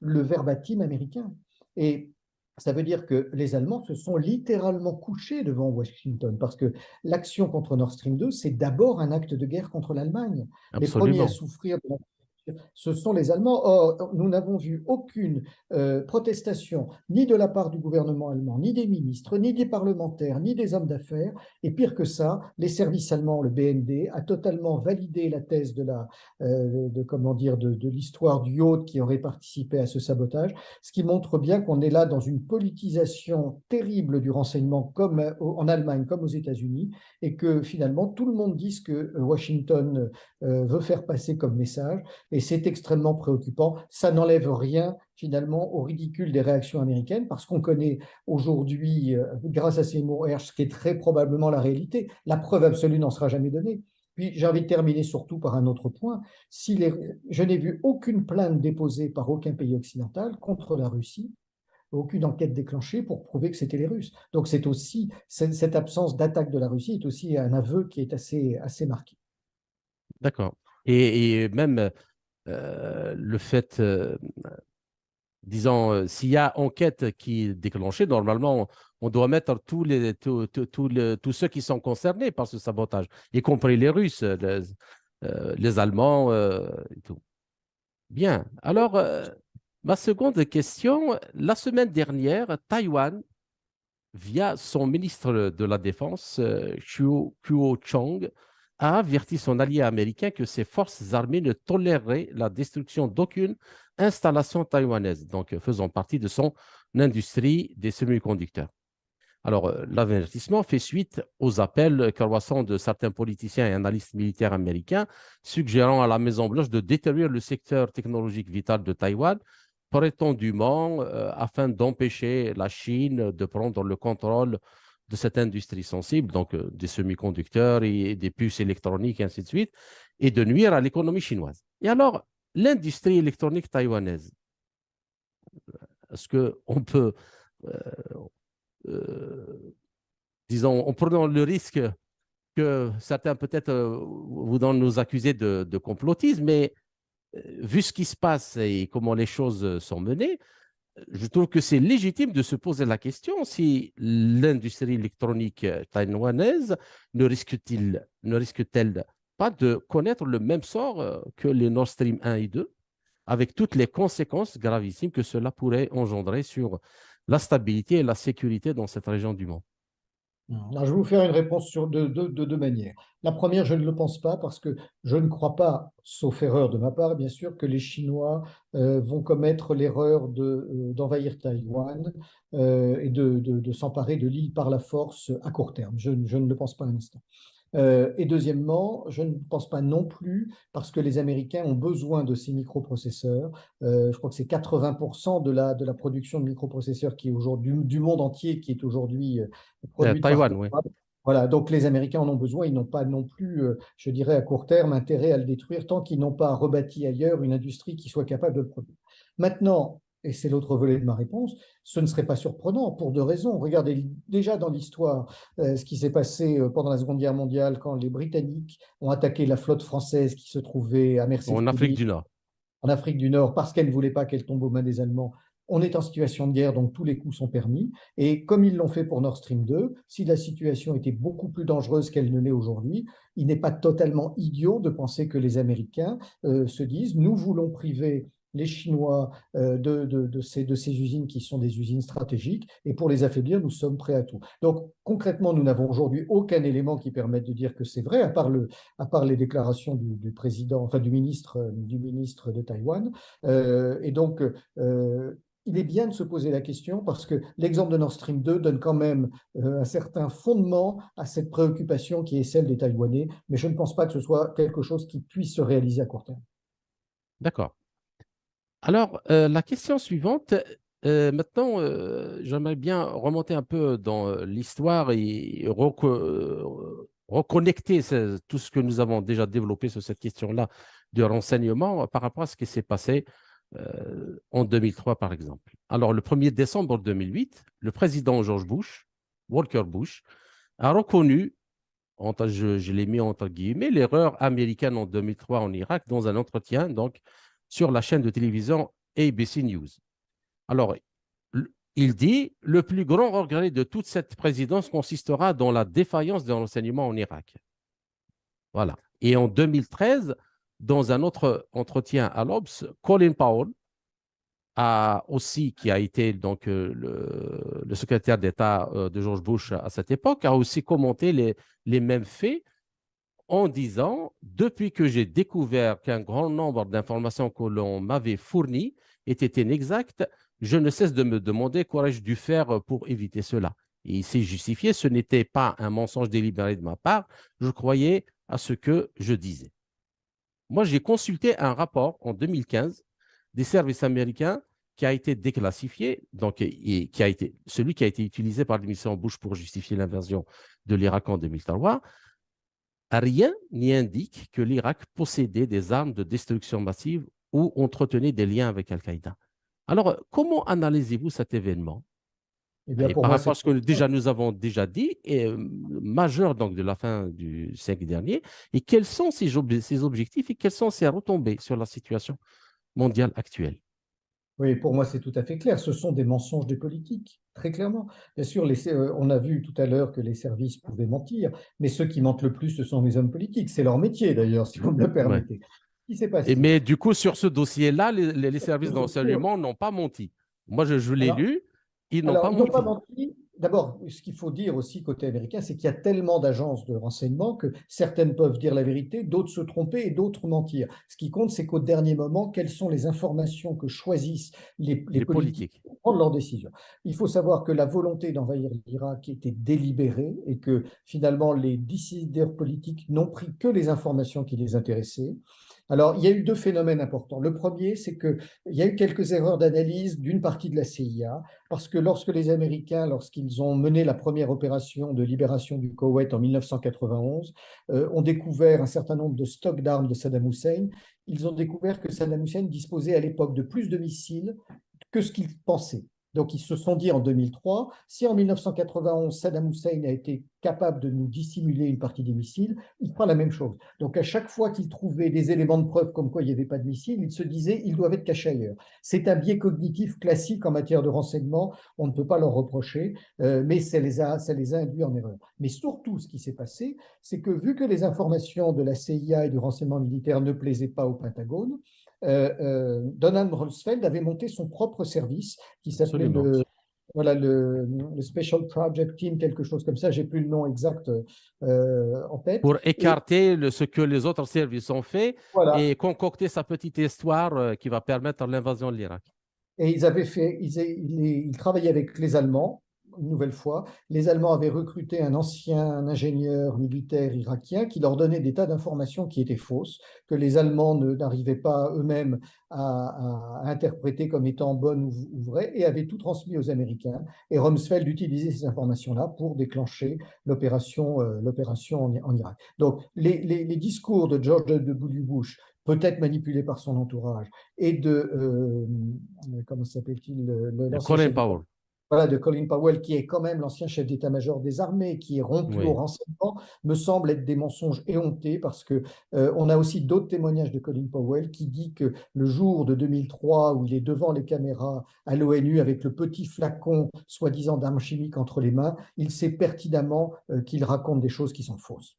le verbatim américain. Et ça veut dire que les Allemands se sont littéralement couchés devant Washington, parce que l'action contre Nord Stream 2, c'est d'abord un acte de guerre contre l'Allemagne. Les premiers à Absolument. souffrir de ce sont les Allemands. Or, nous n'avons vu aucune protestation, ni de la part du gouvernement allemand, ni des ministres, ni des parlementaires, ni des hommes d'affaires. Et pire que ça, les services allemands, le BND, a totalement validé la thèse comment dire, de l'histoire du yacht qui aurait participé à ce sabotage, ce qui montre bien qu'on est là dans une politisation terrible du renseignement, comme en Allemagne comme aux États-Unis, et que finalement tout le monde dit ce que Washington veut faire passer comme message. Et c'est extrêmement préoccupant. Ça n'enlève rien finalement au ridicule des réactions américaines, parce qu'on connaît aujourd'hui, grâce à ces mots ce qui est très probablement la réalité. La preuve absolue n'en sera jamais donnée. Puis j'ai envie de terminer surtout par un autre point. Je n'ai vu aucune plainte déposée par aucun pays occidental contre la Russie, aucune enquête déclenchée pour prouver que c'était les Russes. Donc c'est aussi, cette absence d'attaque de la Russie est aussi un aveu qui est assez marqué. D'accord. Et même le fait, disons, s'il y a enquête qui est déclenchée, normalement, on doit mettre tous ceux qui sont concernés par ce sabotage, y compris les Russes, les Allemands et tout. Bien. Alors, ma seconde question, la semaine dernière, Taïwan, via son ministre de la Défense, Kuo Chang, a averti son allié américain que ses forces armées ne toléreraient la destruction d'aucune installation taïwanaise, donc faisant partie de son industrie des semi-conducteurs. Alors, l'avertissement fait suite aux appels croissants de certains politiciens et analystes militaires américains suggérant à la Maison-Blanche de détruire le secteur technologique vital de Taïwan prétendument afin d'empêcher la Chine de prendre le contrôle de cette industrie sensible, donc des semi-conducteurs et des puces électroniques, et ainsi de suite, et de nuire à l'économie chinoise. Et alors, l'industrie électronique taïwanaise, est-ce qu'on peut, euh, disons, en prenant le risque que certains peut-être voudront nous accuser de complotisme, mais vu ce qui se passe et comment les choses sont menées, je trouve que c'est légitime de se poser la question si l'industrie électronique taïwanaise ne risque-t-elle pas de connaître le même sort que les Nord Stream 1 et 2, avec toutes les conséquences gravissimes que cela pourrait engendrer sur la stabilité et la sécurité dans cette région du monde. Alors, je vais vous faire une réponse de deux manières. La première, je ne le pense pas parce que je ne crois pas, sauf erreur de ma part, bien sûr, que les Chinois vont commettre l'erreur d'envahir Taïwan et de s'emparer de l'île par la force à court terme. Je ne le pense pas un instant. Et deuxièmement, je ne pense pas non plus, parce que les Américains ont besoin de ces microprocesseurs. Je crois que c'est 80% de la production de microprocesseurs qui est aujourd'hui, du monde entier qui est aujourd'hui produite par Taïwan, oui. Taïwan. Voilà, donc les Américains en ont besoin, ils n'ont pas non plus, je dirais à court terme, intérêt à le détruire tant qu'ils n'ont pas rebâti ailleurs une industrie qui soit capable de le produire. Maintenant, et c'est l'autre volet de ma réponse, ce ne serait pas surprenant pour deux raisons. Regardez déjà dans l'histoire ce qui s'est passé pendant la Seconde Guerre mondiale quand les Britanniques ont attaqué la flotte française qui se trouvait à mercé de En Afrique Toulon, du Nord. en Afrique du Nord, parce qu'elle ne voulait pas qu'elle tombe aux mains des Allemands. On est en situation de guerre, donc tous les coups sont permis. Et comme ils l'ont fait pour Nord Stream 2, si la situation était beaucoup plus dangereuse qu'elle ne l'est aujourd'hui, il n'est pas totalement idiot de penser que les Américains se disent, nous voulons priver les Chinois de ces usines qui sont des usines stratégiques, et pour les affaiblir, nous sommes prêts à tout. Donc concrètement, nous n'avons aujourd'hui aucun élément qui permette de dire que c'est vrai, à part les déclarations du président, enfin du ministre de Taïwan. Et donc, il est bien de se poser la question parce que l'exemple de Nord Stream 2 donne quand même un certain fondement à cette préoccupation qui est celle des Taïwanais, mais je ne pense pas que ce soit quelque chose qui puisse se réaliser à court terme. D'accord. Alors, la question suivante, Maintenant, j'aimerais bien remonter un peu dans l'histoire et reconnecter tout ce que nous avons déjà développé sur cette question-là de renseignement par rapport à ce qui s'est passé en 2003, par exemple. Alors, le 1er décembre 2008, le président George Bush, Walker Bush, a reconnu, je l'ai mis entre guillemets, l'erreur américaine en 2003 en Irak dans un entretien donc, sur la chaîne de télévision ABC News. Alors, il dit, le plus grand regret de toute cette présidence consistera dans la défaillance des renseignements en Irak. Voilà. Et en 2013, dans un autre entretien à l'Obs, Colin Powell, qui a été donc, le secrétaire d'État de George Bush à cette époque, a aussi commenté les mêmes faits en disant, depuis que j'ai découvert qu'un grand nombre d'informations que l'on m'avait fournies étaient inexactes, je ne cesse de me demander qu'aurais-je dû faire pour éviter cela. Et il s'est justifié, ce n'était pas un mensonge délibéré de ma part, je croyais à ce que je disais. Moi, j'ai consulté un rapport en 2015 des services américains qui a été déclassifié, donc, et qui a été, celui qui a été utilisé par l'administration Bush pour justifier l'invasion de l'Irak en 2003. Rien n'y indique que l'Irak possédait des armes de destruction massive ou entretenait des liens avec Al-Qaïda. Alors, comment analysez-vous cet événement? Eh bien, Et pour par moi, rapport c'est à ce que nous avons déjà dit, majeur donc de la fin du siècle dernier, et quels sont ces objectifs et quelles sont ces retombées sur la situation mondiale actuelle? Oui, pour moi, c'est tout à fait clair. Ce sont des mensonges des politiques, très clairement. Bien sûr, on a vu tout à l'heure que les services pouvaient mentir, mais ceux qui mentent le plus, ce sont les hommes politiques. C'est leur métier, d'ailleurs, si vous me le Ouais. permettez. Ce qui s'est passé. Mais du coup, sur ce dossier-là, les services d'enseignement n'ont pas menti. Moi, je l'ai Alors, lu, ils n'ont Alors, pas ils n'ont pas menti. menti. D'abord, ce qu'il faut dire aussi côté américain, c'est qu'il y a tellement d'agences de renseignement que certaines peuvent dire la vérité, d'autres se tromper et d'autres mentir. Ce qui compte, c'est qu'au dernier moment, quelles sont les informations que choisissent les Les politiques politiques. pour prendre leurs décisions. Il faut savoir que la volonté d'envahir l'Irak était délibérée et que finalement, les décideurs politiques n'ont pris que les informations qui les intéressaient. Alors, il y a eu deux phénomènes importants. Le premier, c'est qu'il y a eu quelques erreurs d'analyse d'une partie de la CIA parce que lorsque les Américains, lorsqu'ils ont mené la première opération de libération du Koweït en 1991, ont découvert un certain nombre de stocks d'armes de Saddam Hussein, ils ont découvert que Saddam Hussein disposait à l'époque de plus de missiles que ce qu'ils pensaient. Donc, ils se sont dit en 2003, si en 1991, Saddam Hussein a été capable de nous dissimuler une partie des missiles, il fera la même chose. Donc, à chaque fois qu'ils trouvaient des éléments de preuve comme quoi il n'y avait pas de missiles, ils se disaient, ils doivent être cachés ailleurs. C'est un biais cognitif classique en matière de renseignement, on ne peut pas leur reprocher, mais ça les a induits en erreur. Mais surtout, ce qui s'est passé, c'est que vu que les informations de la CIA et du renseignement militaire ne plaisaient pas au Pentagone, Donald Rumsfeld avait monté son propre service qui s'appelait Absolument. le Special Project Team, quelque chose comme ça, j'ai plus le nom exact en tête. Pour Et écarter ce que les autres services ont fait voilà, et concocter sa petite histoire qui va permettre l'invasion de l'Irak. et ils travaillaient avec les Allemands, une nouvelle fois. Les Allemands avaient recruté un ancien ingénieur militaire irakien qui leur donnait des tas d'informations qui étaient fausses, que les Allemands n'arrivaient pas eux-mêmes à interpréter comme étant bonnes ou vraies, et avaient tout transmis aux Américains. Et Rumsfeld utilisait ces informations-là pour déclencher l'opération en Irak. Donc, les discours de George W. Bush, peut-être manipulés par son entourage, et comment s'appelle-t-il, l'ancien Colin chef d'État, Powell. voilà, de Colin Powell, qui est quand même l'ancien chef d'état-major des armées, qui est rompu au Oui. renseignement, me semble être des mensonges éhontés parce que on a aussi d'autres témoignages de Colin Powell qui dit que le jour de 2003 où il est devant les caméras à l'ONU avec le petit flacon soi-disant d'armes chimiques entre les mains, il sait pertinemment qu'il raconte des choses qui sont fausses.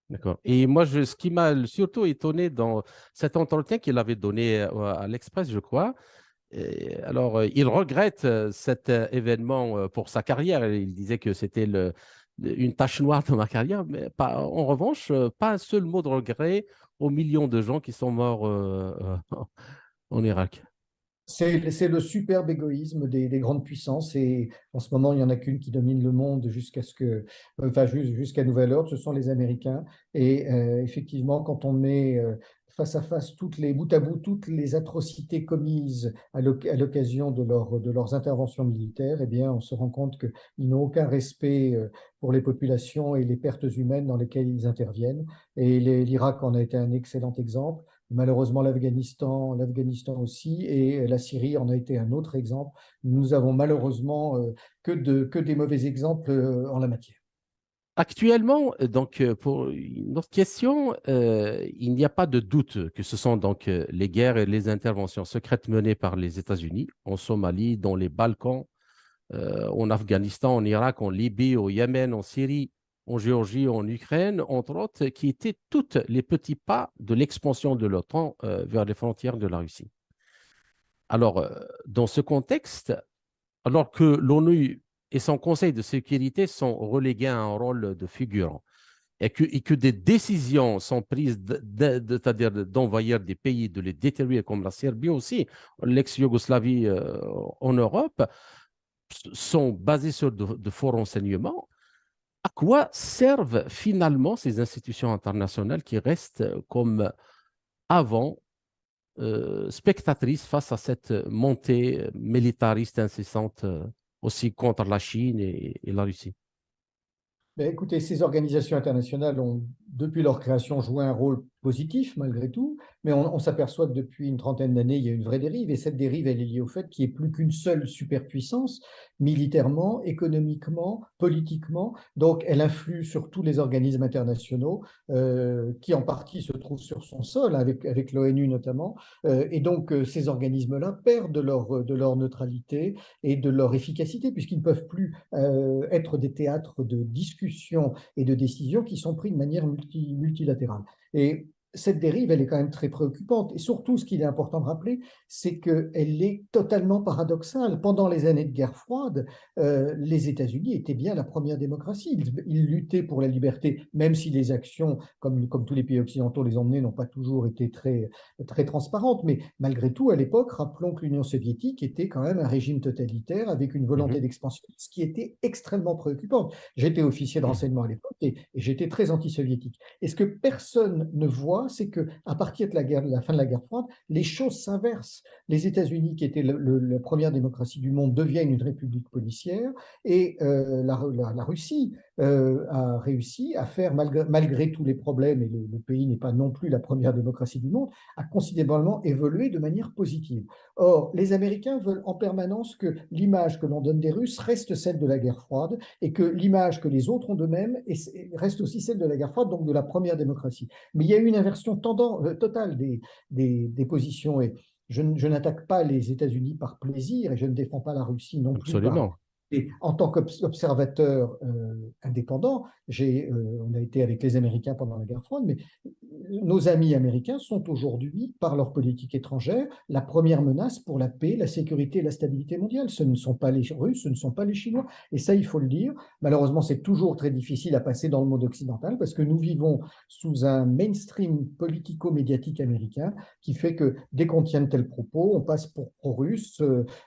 D'accord. Et moi, ce qui m'a surtout étonné dans cet entretien qu'il avait donné à l'Express, je crois, alors, il regrette cet événement pour sa carrière. Il disait que c'était une tache noire dans ma carrière, mais en revanche, pas un seul mot de regret aux millions de gens qui sont morts en Irak. C'est le superbe égoïsme des grandes puissances et en ce moment, il n'y en a qu'une qui domine le monde jusqu'à nouvel ordre, ce sont les Américains. Et effectivement, quand on met face à face, bout à bout, toutes les atrocités commises à l'occasion de leurs interventions militaires, eh bien, on se rend compte qu'ils n'ont aucun respect pour les populations et les pertes humaines dans lesquelles ils interviennent. Et l'Irak en a été un excellent exemple. Malheureusement, l'Afghanistan aussi, et la Syrie en a été un autre exemple. Nous avons malheureusement que des mauvais exemples en la matière. Actuellement, donc, pour une autre question, il n'y a pas de doute que ce sont donc les guerres et les interventions secrètes menées par les États-Unis en Somalie, dans les Balkans, en Afghanistan, en Irak, en Libye, au Yémen, en Syrie, en Géorgie, en Ukraine, entre autres, qui étaient toutes les petits pas de l'expansion de l'OTAN vers les frontières de la Russie. Alors, dans ce contexte, alors que l'ONU et son Conseil de sécurité sont relégués à un rôle de figurant, et que des décisions sont prises, c'est-à-dire d'envahir des pays, de les détruire, comme la Serbie aussi, l'ex-Yougoslavie en Europe, sont basées sur de faux renseignements. À quoi servent finalement ces institutions internationales qui restent comme avant spectatrices face à cette montée militariste incessante aussi contre la Chine et la Russie? Ben, écoutez, ces organisations internationales ont, depuis leur création, joué un rôle positif malgré tout, mais on s'aperçoit que depuis une trentaine d'années, il y a une vraie dérive, et cette dérive, elle est liée au fait qu'il n'y ait plus qu'une seule superpuissance, militairement, économiquement, politiquement, donc elle influe sur tous les organismes internationaux, qui en partie se trouvent sur son sol, avec l'ONU notamment, et donc ces organismes-là perdent de leur neutralité et de leur efficacité, puisqu'ils ne peuvent plus être des théâtres de discussion et de décisions qui sont pris de manière multilatérale. Et cette dérive, elle est quand même très préoccupante. Et surtout, ce qu'il est important de rappeler, c'est qu'elle est totalement paradoxale. Pendant les années de guerre froide, les États-Unis étaient bien la première démocratie. Ils luttaient pour la liberté, même si les actions, comme tous les pays occidentaux les ont menées, n'ont pas toujours été très transparentes. Mais malgré tout, à l'époque, rappelons que l'Union soviétique était quand même un régime totalitaire avec une volonté Mhm. d'expansion, ce qui était extrêmement préoccupant. J'étais officier de renseignement à l'époque et j'étais très anti-soviétique. Et ce que personne ne voit, c'est que à partir de la fin de la guerre froide, les choses s'inversent. Les États-Unis, qui étaient la première démocratie du monde, deviennent une république policière, et la Russie a réussi à faire, malgré tous les problèmes, et le pays n'est pas non plus la première démocratie du monde, a considérablement évolué de manière positive. Or, les Américains veulent en permanence que l'image que l'on donne des Russes reste celle de la guerre froide, et que l'image que les autres ont d'eux-mêmes reste aussi celle de la guerre froide, donc de la première démocratie. Mais il y a eu une inversion totale des positions, et je n'attaque pas les États-Unis par plaisir, et je ne défends pas la Russie non plus Absolument. et en tant qu'observateur indépendant. On a été avec les Américains pendant la guerre froide, mais nos amis américains sont aujourd'hui, par leur politique étrangère, la première menace pour la paix, la sécurité et la stabilité mondiale. Ce ne sont pas les Russes, ce ne sont pas les Chinois. Et ça, il faut le dire. Malheureusement, c'est toujours très difficile à passer dans le monde occidental, parce que nous vivons sous un mainstream politico-médiatique américain qui fait que dès qu'on tient de tels propos, on passe pour pro-russe,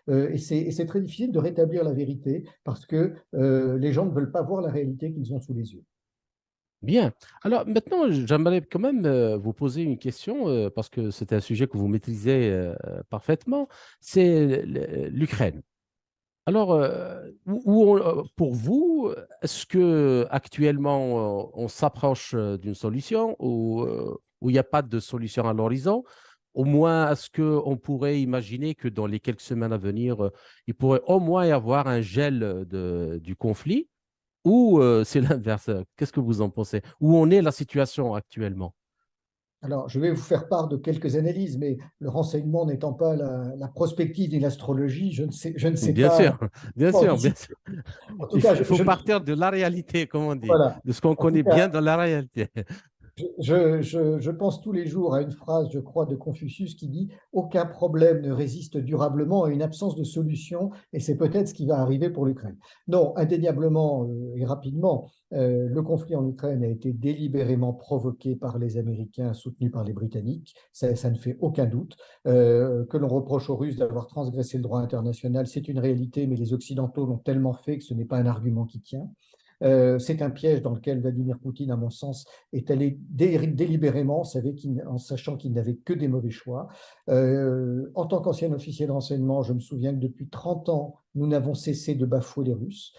et c'est très difficile de rétablir la vérité, parce que les gens ne veulent pas voir la réalité qu'ils ont sous les yeux. Bien. Alors maintenant, j'aimerais quand même vous poser une question parce que c'est un sujet que vous maîtrisez parfaitement. C'est l'Ukraine. Alors, pour vous, est-ce que actuellement on s'approche d'une solution ou il n'y a pas de solution à l'horizon? Au moins, est-ce qu'on pourrait imaginer que dans les quelques semaines à venir, il pourrait au moins y avoir un gel du conflit? Ou c'est l'inverse? Qu'est-ce que vous en pensez? Où en est la situation actuellement? Alors, je vais vous faire part de quelques analyses, mais le renseignement n'étant pas la prospective et l'astrologie, je ne sais Bien pas sûr, bien fort sûr, bien d'ici. sûr. En tout cas, Il faut partir de la réalité, comme on dit, voilà. de ce qu'on En tout connaît cas, bien dans la réalité. je pense tous les jours à une phrase, je crois, de Confucius qui dit: aucun problème ne résiste durablement à une absence de solution, et c'est peut-être ce qui va arriver pour l'Ukraine. Non, indéniablement et rapidement, le conflit en Ukraine a été délibérément provoqué par les Américains, soutenus par les Britanniques, ça ne fait aucun doute. Que l'on reproche aux Russes d'avoir transgressé le droit international, c'est une réalité, mais les Occidentaux l'ont tellement fait que ce n'est pas un argument qui tient. C'est un piège dans lequel Vladimir Poutine, à mon sens, est allé délibérément, en sachant qu'il n'avait que des mauvais choix. En tant qu'ancien officier de renseignement, je me souviens que depuis 30 ans, nous n'avons cessé de bafouer les Russes,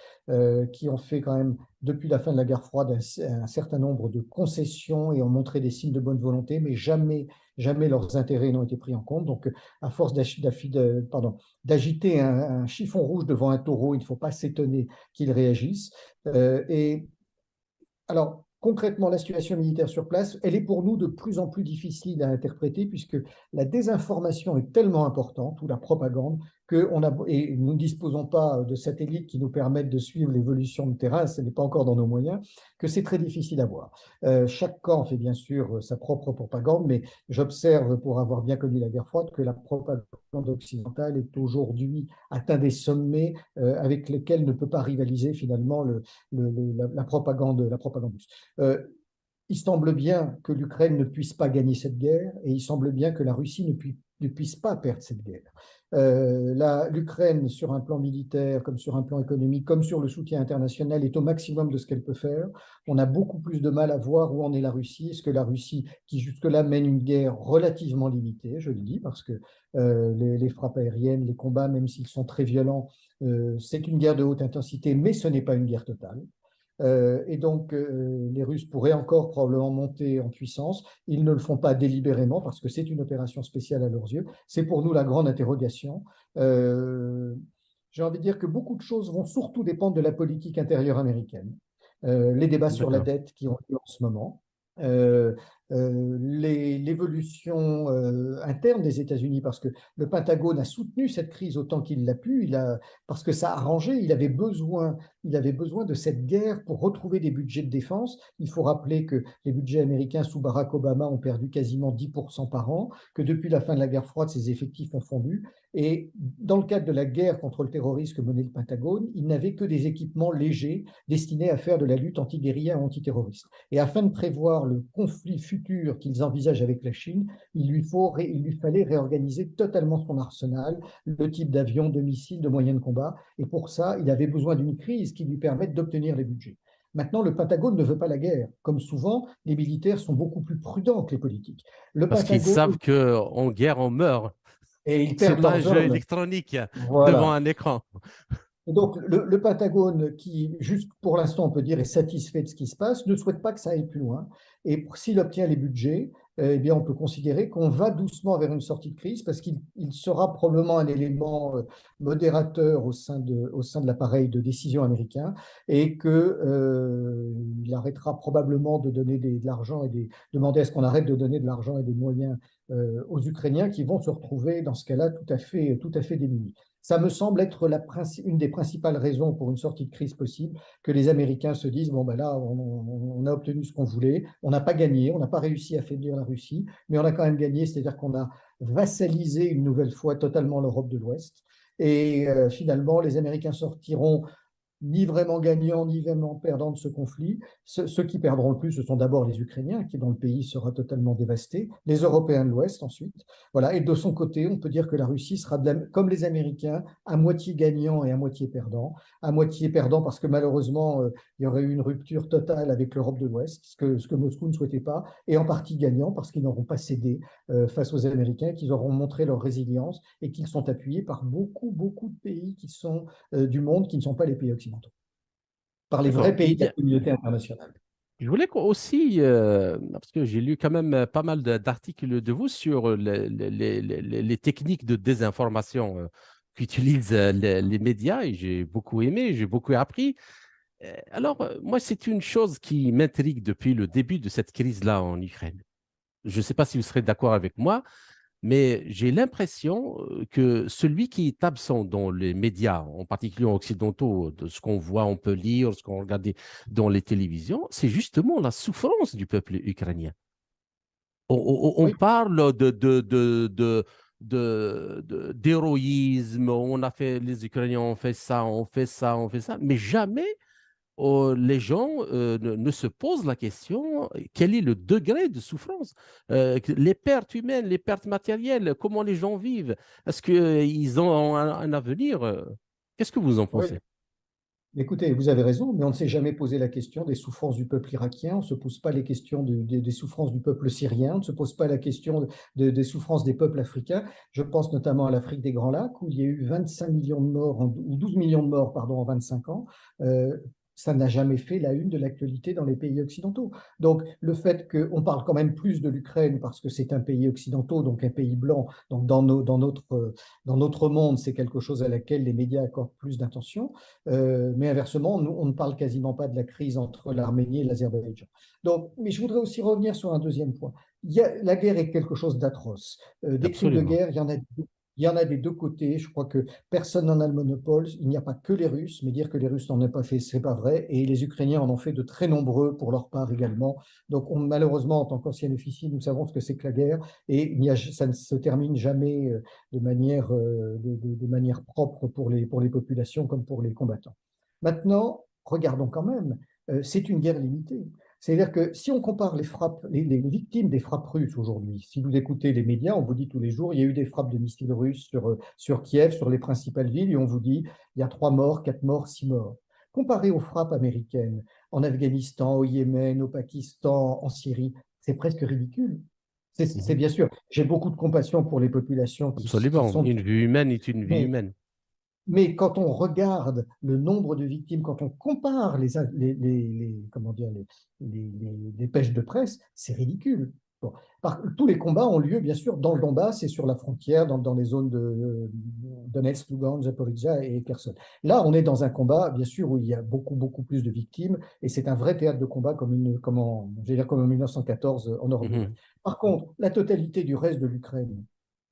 qui ont fait quand même, depuis la fin de la guerre froide, un certain nombre de concessions et ont montré des signes de bonne volonté, mais jamais, jamais leurs intérêts n'ont été pris en compte. Donc, à force d'agiter un chiffon rouge devant un taureau, il ne faut pas s'étonner qu'ils réagissent. Et alors, concrètement, la situation militaire sur place, elle est pour nous de plus en plus difficile à interpréter puisque la désinformation est tellement importante, ou la propagande, et nous ne disposons pas de satellites qui nous permettent de suivre l'évolution de terrain, ce n'est pas encore dans nos moyens, que c'est très difficile à voir. Chaque camp fait bien sûr sa propre propagande, mais j'observe, pour avoir bien connu la guerre froide, que la propagande occidentale est aujourd'hui atteint des sommets avec lesquels ne peut pas rivaliser finalement la propagande russe. Il semble bien que l'Ukraine ne puisse pas gagner cette guerre et il semble bien que la Russie ne puisse pas perdre cette guerre. L'Ukraine, sur un plan militaire, comme sur un plan économique, comme sur le soutien international, est au maximum de ce qu'elle peut faire. On a beaucoup plus de mal à voir où en est la Russie. Est-ce que la Russie, qui jusque-là mène une guerre relativement limitée, je le dis, parce que les frappes aériennes, les combats, même s'ils sont très violents, c'est une guerre de haute intensité, mais ce n'est pas une guerre totale. Et donc, les Russes pourraient encore probablement monter en puissance. Ils ne le font pas délibérément parce que c'est une opération spéciale à leurs yeux. C'est pour nous la grande interrogation. J'ai envie de dire que beaucoup de choses vont surtout dépendre de la politique intérieure américaine. Les débats sur la D'accord. dette qui ont lieu en ce moment. Euh, L'évolution interne des États-Unis, parce que le Pentagone a soutenu cette crise autant qu'il l'a pu, parce que ça a arrangé, il avait besoin de cette guerre pour retrouver des budgets de défense. Il faut rappeler que les budgets américains sous Barack Obama ont perdu quasiment 10% par an, que depuis la fin de la guerre froide, ces effectifs ont fondu. Et dans le cadre de la guerre contre le terrorisme que menait le Pentagone, il n'avait que des équipements légers destinés à faire de la lutte anti-guérilla et anti-terroriste. Et afin de prévoir le conflit futur qu'ils envisagent avec la Chine, il lui fallait réorganiser totalement son arsenal, le type d'avions, de missiles, de moyens de combat. Et pour ça, il avait besoin d'une crise qui lui permette d'obtenir les budgets. Maintenant, le Pentagone ne veut pas la guerre. Comme souvent, les militaires sont beaucoup plus prudents que les politiques. Le Parce qu'ils Pentagone, savent qu'en guerre, on meurt. et ils C'est perdent pas un leurs jeu hommes. électronique devant Voilà. un écran. Et donc, le Pentagone, qui, juste pour l'instant, on peut dire, est satisfait de ce qui se passe, ne souhaite pas que ça aille plus loin. Et s'il obtient les budgets, eh bien, on peut considérer qu'on va doucement vers une sortie de crise parce qu'il sera probablement un élément modérateur au sein de l'appareil de décision américain et qu'il arrêtera probablement de donner de l'argent demander à ce qu'on arrête de donner de l'argent et des moyens aux Ukrainiens qui vont se retrouver dans ce cas-là tout à fait démunis. Ça me semble être une des principales raisons pour une sortie de crise possible, que les Américains se disent, bon ben là, on a obtenu ce qu'on voulait, on n'a pas gagné, on n'a pas réussi à affaiblir la Russie, mais on a quand même gagné, c'est-à-dire qu'on a vassalisé une nouvelle fois totalement l'Europe de l'Ouest. Et finalement, les Américains sortiront ni vraiment gagnant, ni vraiment perdant de ce conflit. Ceux qui perdront le plus, ce sont d'abord les Ukrainiens, dont le pays sera totalement dévasté, les Européens de l'Ouest ensuite. Voilà. Et de son côté, on peut dire que la Russie sera, comme les Américains, à moitié gagnant et à moitié perdant. À moitié perdant parce que malheureusement, il y aurait eu une rupture totale avec l'Europe de l'Ouest, ce que Moscou ne souhaitait pas, et en partie gagnant parce qu'ils n'auront pas cédé face aux Américains, qu'ils auront montré leur résilience et qu'ils sont appuyés par beaucoup, beaucoup de pays du monde qui ne sont pas les pays occidentaux, par les D'accord. vrais pays de la communauté internationale. Je voulais aussi, parce que j'ai lu quand même pas mal d'articles de vous sur les techniques de désinformation qu'utilisent les médias et j'ai beaucoup aimé, j'ai beaucoup appris. Alors, moi, c'est une chose qui m'intrigue depuis le début de cette crise-là en Ukraine. Je ne sais pas si vous serez d'accord avec moi, mais j'ai l'impression que celui qui est absent dans les médias, en particulier occidentaux, de ce qu'on voit, on peut lire, ce qu'on regarde dans les télévisions, c'est justement la souffrance du peuple ukrainien. On Oui, parle d'héroïsme, on a fait, les Ukrainiens ont fait ça, on fait ça, on fait ça, mais jamais les gens ne se posent la question quel est le degré de souffrance, les pertes humaines, les pertes matérielles, comment les gens vivent, est-ce qu'ils ont un avenir? Qu'est-ce que vous en oui. pensez? Écoutez, vous avez raison, mais on ne s'est jamais posé la question des souffrances du peuple irakien, on ne se pose pas les questions des souffrances du peuple syrien, on ne se pose pas la question des souffrances des peuples africains. Je pense notamment à l'Afrique des Grands Lacs, où il y a eu 25 millions de morts, ou 12 millions de morts, pardon, en 25 ans. Ça n'a jamais fait la une de l'actualité dans les pays occidentaux. Donc, le fait qu'on parle quand même plus de l'Ukraine parce que c'est un pays occidental, donc un pays blanc, donc dans notre monde, c'est quelque chose à laquelle les médias accordent plus d'attention. Mais inversement, on ne parle quasiment pas de la crise entre l'Arménie et l'Azerbaïdjan. Donc, mais je voudrais aussi revenir sur un deuxième point. La guerre est quelque chose d'atroce. Des crimes de Absolument. guerre, il y en a des deux côtés. Je crois que personne n'en a le monopole. Il n'y a pas que les Russes, mais dire que les Russes n'en ont pas fait, c'est pas vrai. Et les Ukrainiens en ont fait de très nombreux pour leur part également. Donc, malheureusement, en tant qu'ancien officier, nous savons ce que c'est que la guerre. Et ça ne se termine jamais de manière propre pour les populations comme pour les combattants. Maintenant, regardons quand même, c'est une guerre limitée. C'est-à-dire que si on compare les victimes des frappes russes aujourd'hui, si vous écoutez les médias, on vous dit tous les jours, il y a eu des frappes de missiles russes sur Kiev, sur les principales villes, et on vous dit, il y a 3 morts, 4 morts, 6 morts. Comparé aux frappes américaines en Afghanistan, au Yémen, au Pakistan, en Syrie, c'est presque ridicule. C'est Mhm. bien sûr, j'ai beaucoup de compassion pour les populations qui Absolument. sont... Une vie humaine est une vie Mais humaine. mais quand on regarde le nombre de victimes, quand on compare comment dire, les dépêches de presse, c'est ridicule. Bon. Tous les combats ont lieu, bien sûr, dans le Donbass et sur la frontière, dans les zones de Donetsk, Lugansk, Zaporizhzhia et Kherson. Là, on est dans un combat, bien sûr, où il y a beaucoup, beaucoup plus de victimes et c'est un vrai théâtre de combat je vais dire comme en 1914 en Europe de l'Est. Mhm. Par contre, la totalité du reste de l'Ukraine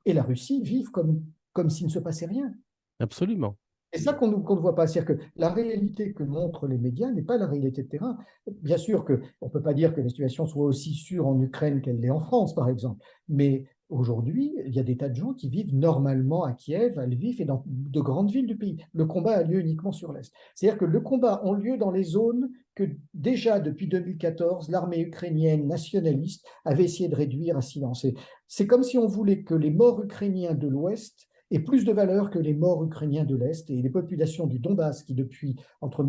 et la Russie vivent comme s'il ne se passait rien. Absolument. C'est ça qu'on ne voit pas. C'est-à-dire que la réalité que montrent les médias n'est pas la réalité de terrain. Bien sûr qu'on ne peut pas dire que la situation soit aussi sûre en Ukraine qu'elle l'est en France, par exemple. Mais aujourd'hui, il y a des tas de gens qui vivent normalement à Kiev, à Lviv et dans de grandes villes du pays. Le combat a lieu uniquement sur l'Est. C'est-à-dire que le combat a lieu dans les zones que déjà depuis 2014, l'armée ukrainienne nationaliste avait essayé de réduire à silence. C'est comme si on voulait que les morts ukrainiens de l'Ouest et plus de valeur que les morts ukrainiens de l'Est et les populations du Donbass qui, entre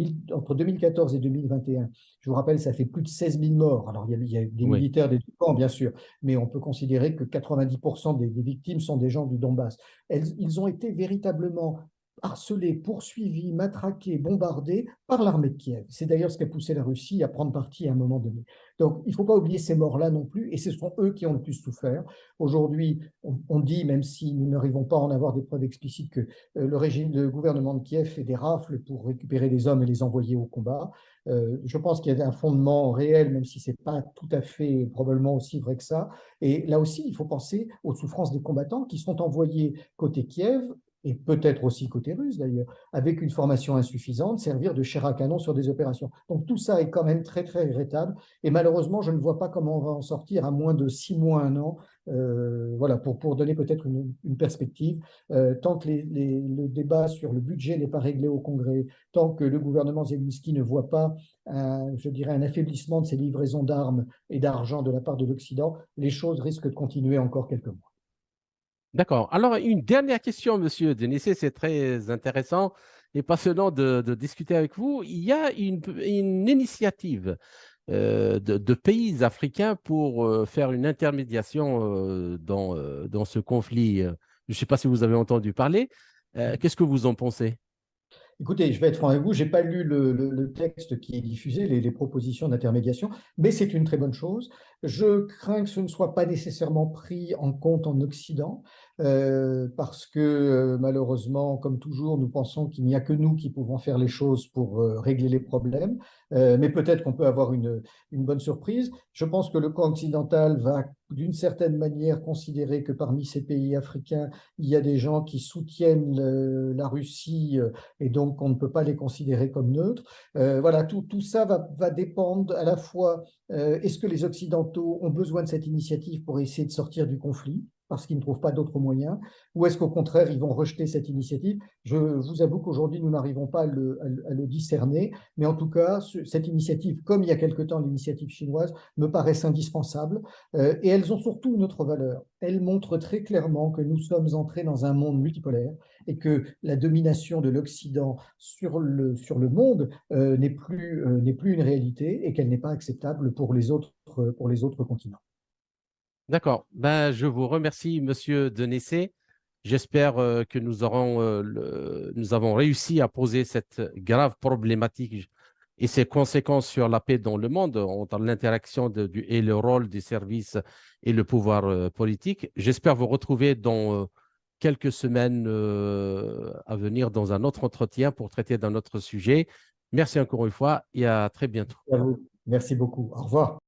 2014 et 2021, je vous rappelle, ça fait plus de 16 000 morts. Alors, il y a des Oui. militaires des deux camps, bien sûr, mais on peut considérer que 90% des victimes sont des gens du Donbass. Ils ont été véritablement harcelés, poursuivis, matraqués, bombardés par l'armée de Kiev. C'est d'ailleurs ce qui a poussé la Russie à prendre parti à un moment donné. Donc, il ne faut pas oublier ces morts-là non plus, et ce sont eux qui ont le plus souffert. Aujourd'hui, on dit, même si nous n'arrivons pas à en avoir des preuves explicites, que le gouvernement de Kiev fait des rafles pour récupérer des hommes et les envoyer au combat. Je pense qu'il y a un fondement réel, même si ce n'est pas tout à fait probablement aussi vrai que ça. Et là aussi, il faut penser aux souffrances des combattants qui sont envoyés côté Kiev, et peut-être aussi côté russe d'ailleurs, avec une formation insuffisante, servir de chair à canon sur des opérations. Donc tout ça est quand même très, très regrettable. Et malheureusement, je ne vois pas comment on va en sortir à moins de 6 mois, un an, voilà, pour donner peut-être une perspective. Tant que le débat sur le budget n'est pas réglé au Congrès, tant que le gouvernement Zelensky ne voit pas, je dirais, un affaiblissement de ses livraisons d'armes et d'argent de la part de l'Occident, les choses risquent de continuer encore quelques mois. D'accord. Alors, une dernière question, Monsieur Denissé, c'est très intéressant et passionnant de discuter avec vous. Il y a une initiative de pays africains pour faire une intermédiation dans ce conflit. Je ne sais pas si vous avez entendu parler. Qu'est-ce que vous en pensez? Écoutez, je vais être franc avec vous, je n'ai pas lu le texte qui est diffusé, les propositions d'intermédiation, mais c'est une très bonne chose. Je crains que ce ne soit pas nécessairement pris en compte en Occident, parce que malheureusement, comme toujours, nous pensons qu'il n'y a que nous qui pouvons faire les choses pour régler les problèmes, mais peut-être qu'on peut avoir une bonne surprise. Je pense que le camp occidental va d'une certaine manière considérer que parmi ces pays africains, il y a des gens qui soutiennent la Russie et donc on ne peut pas les considérer comme neutres. Voilà, tout ça va dépendre à la fois, est-ce que les Occidentaux ont besoin de cette initiative pour essayer de sortir du conflit? parce qu'ils ne trouvent pas d'autres moyens, ou est-ce qu'au contraire, ils vont rejeter cette initiative? Je vous avoue qu'aujourd'hui, nous n'arrivons pas à le discerner, mais en tout cas, cette initiative, comme il y a quelque temps l'initiative chinoise, me paraissent indispensables, et elles ont surtout une autre valeur. Elles montrent très clairement que nous sommes entrés dans un monde multipolaire et que la domination de l'Occident sur le monde n'est plus une réalité et qu'elle n'est pas acceptable pour les autres continents. D'accord. Ben, je vous remercie, Monsieur Denessé. J'espère que nous avons réussi à poser cette grave problématique et ses conséquences sur la paix dans le monde entre l'interaction et le rôle des services et le pouvoir politique. J'espère vous retrouver dans quelques semaines à venir dans un autre entretien pour traiter d'un autre sujet. Merci encore une fois et à très bientôt. À vous. Merci beaucoup. Au revoir.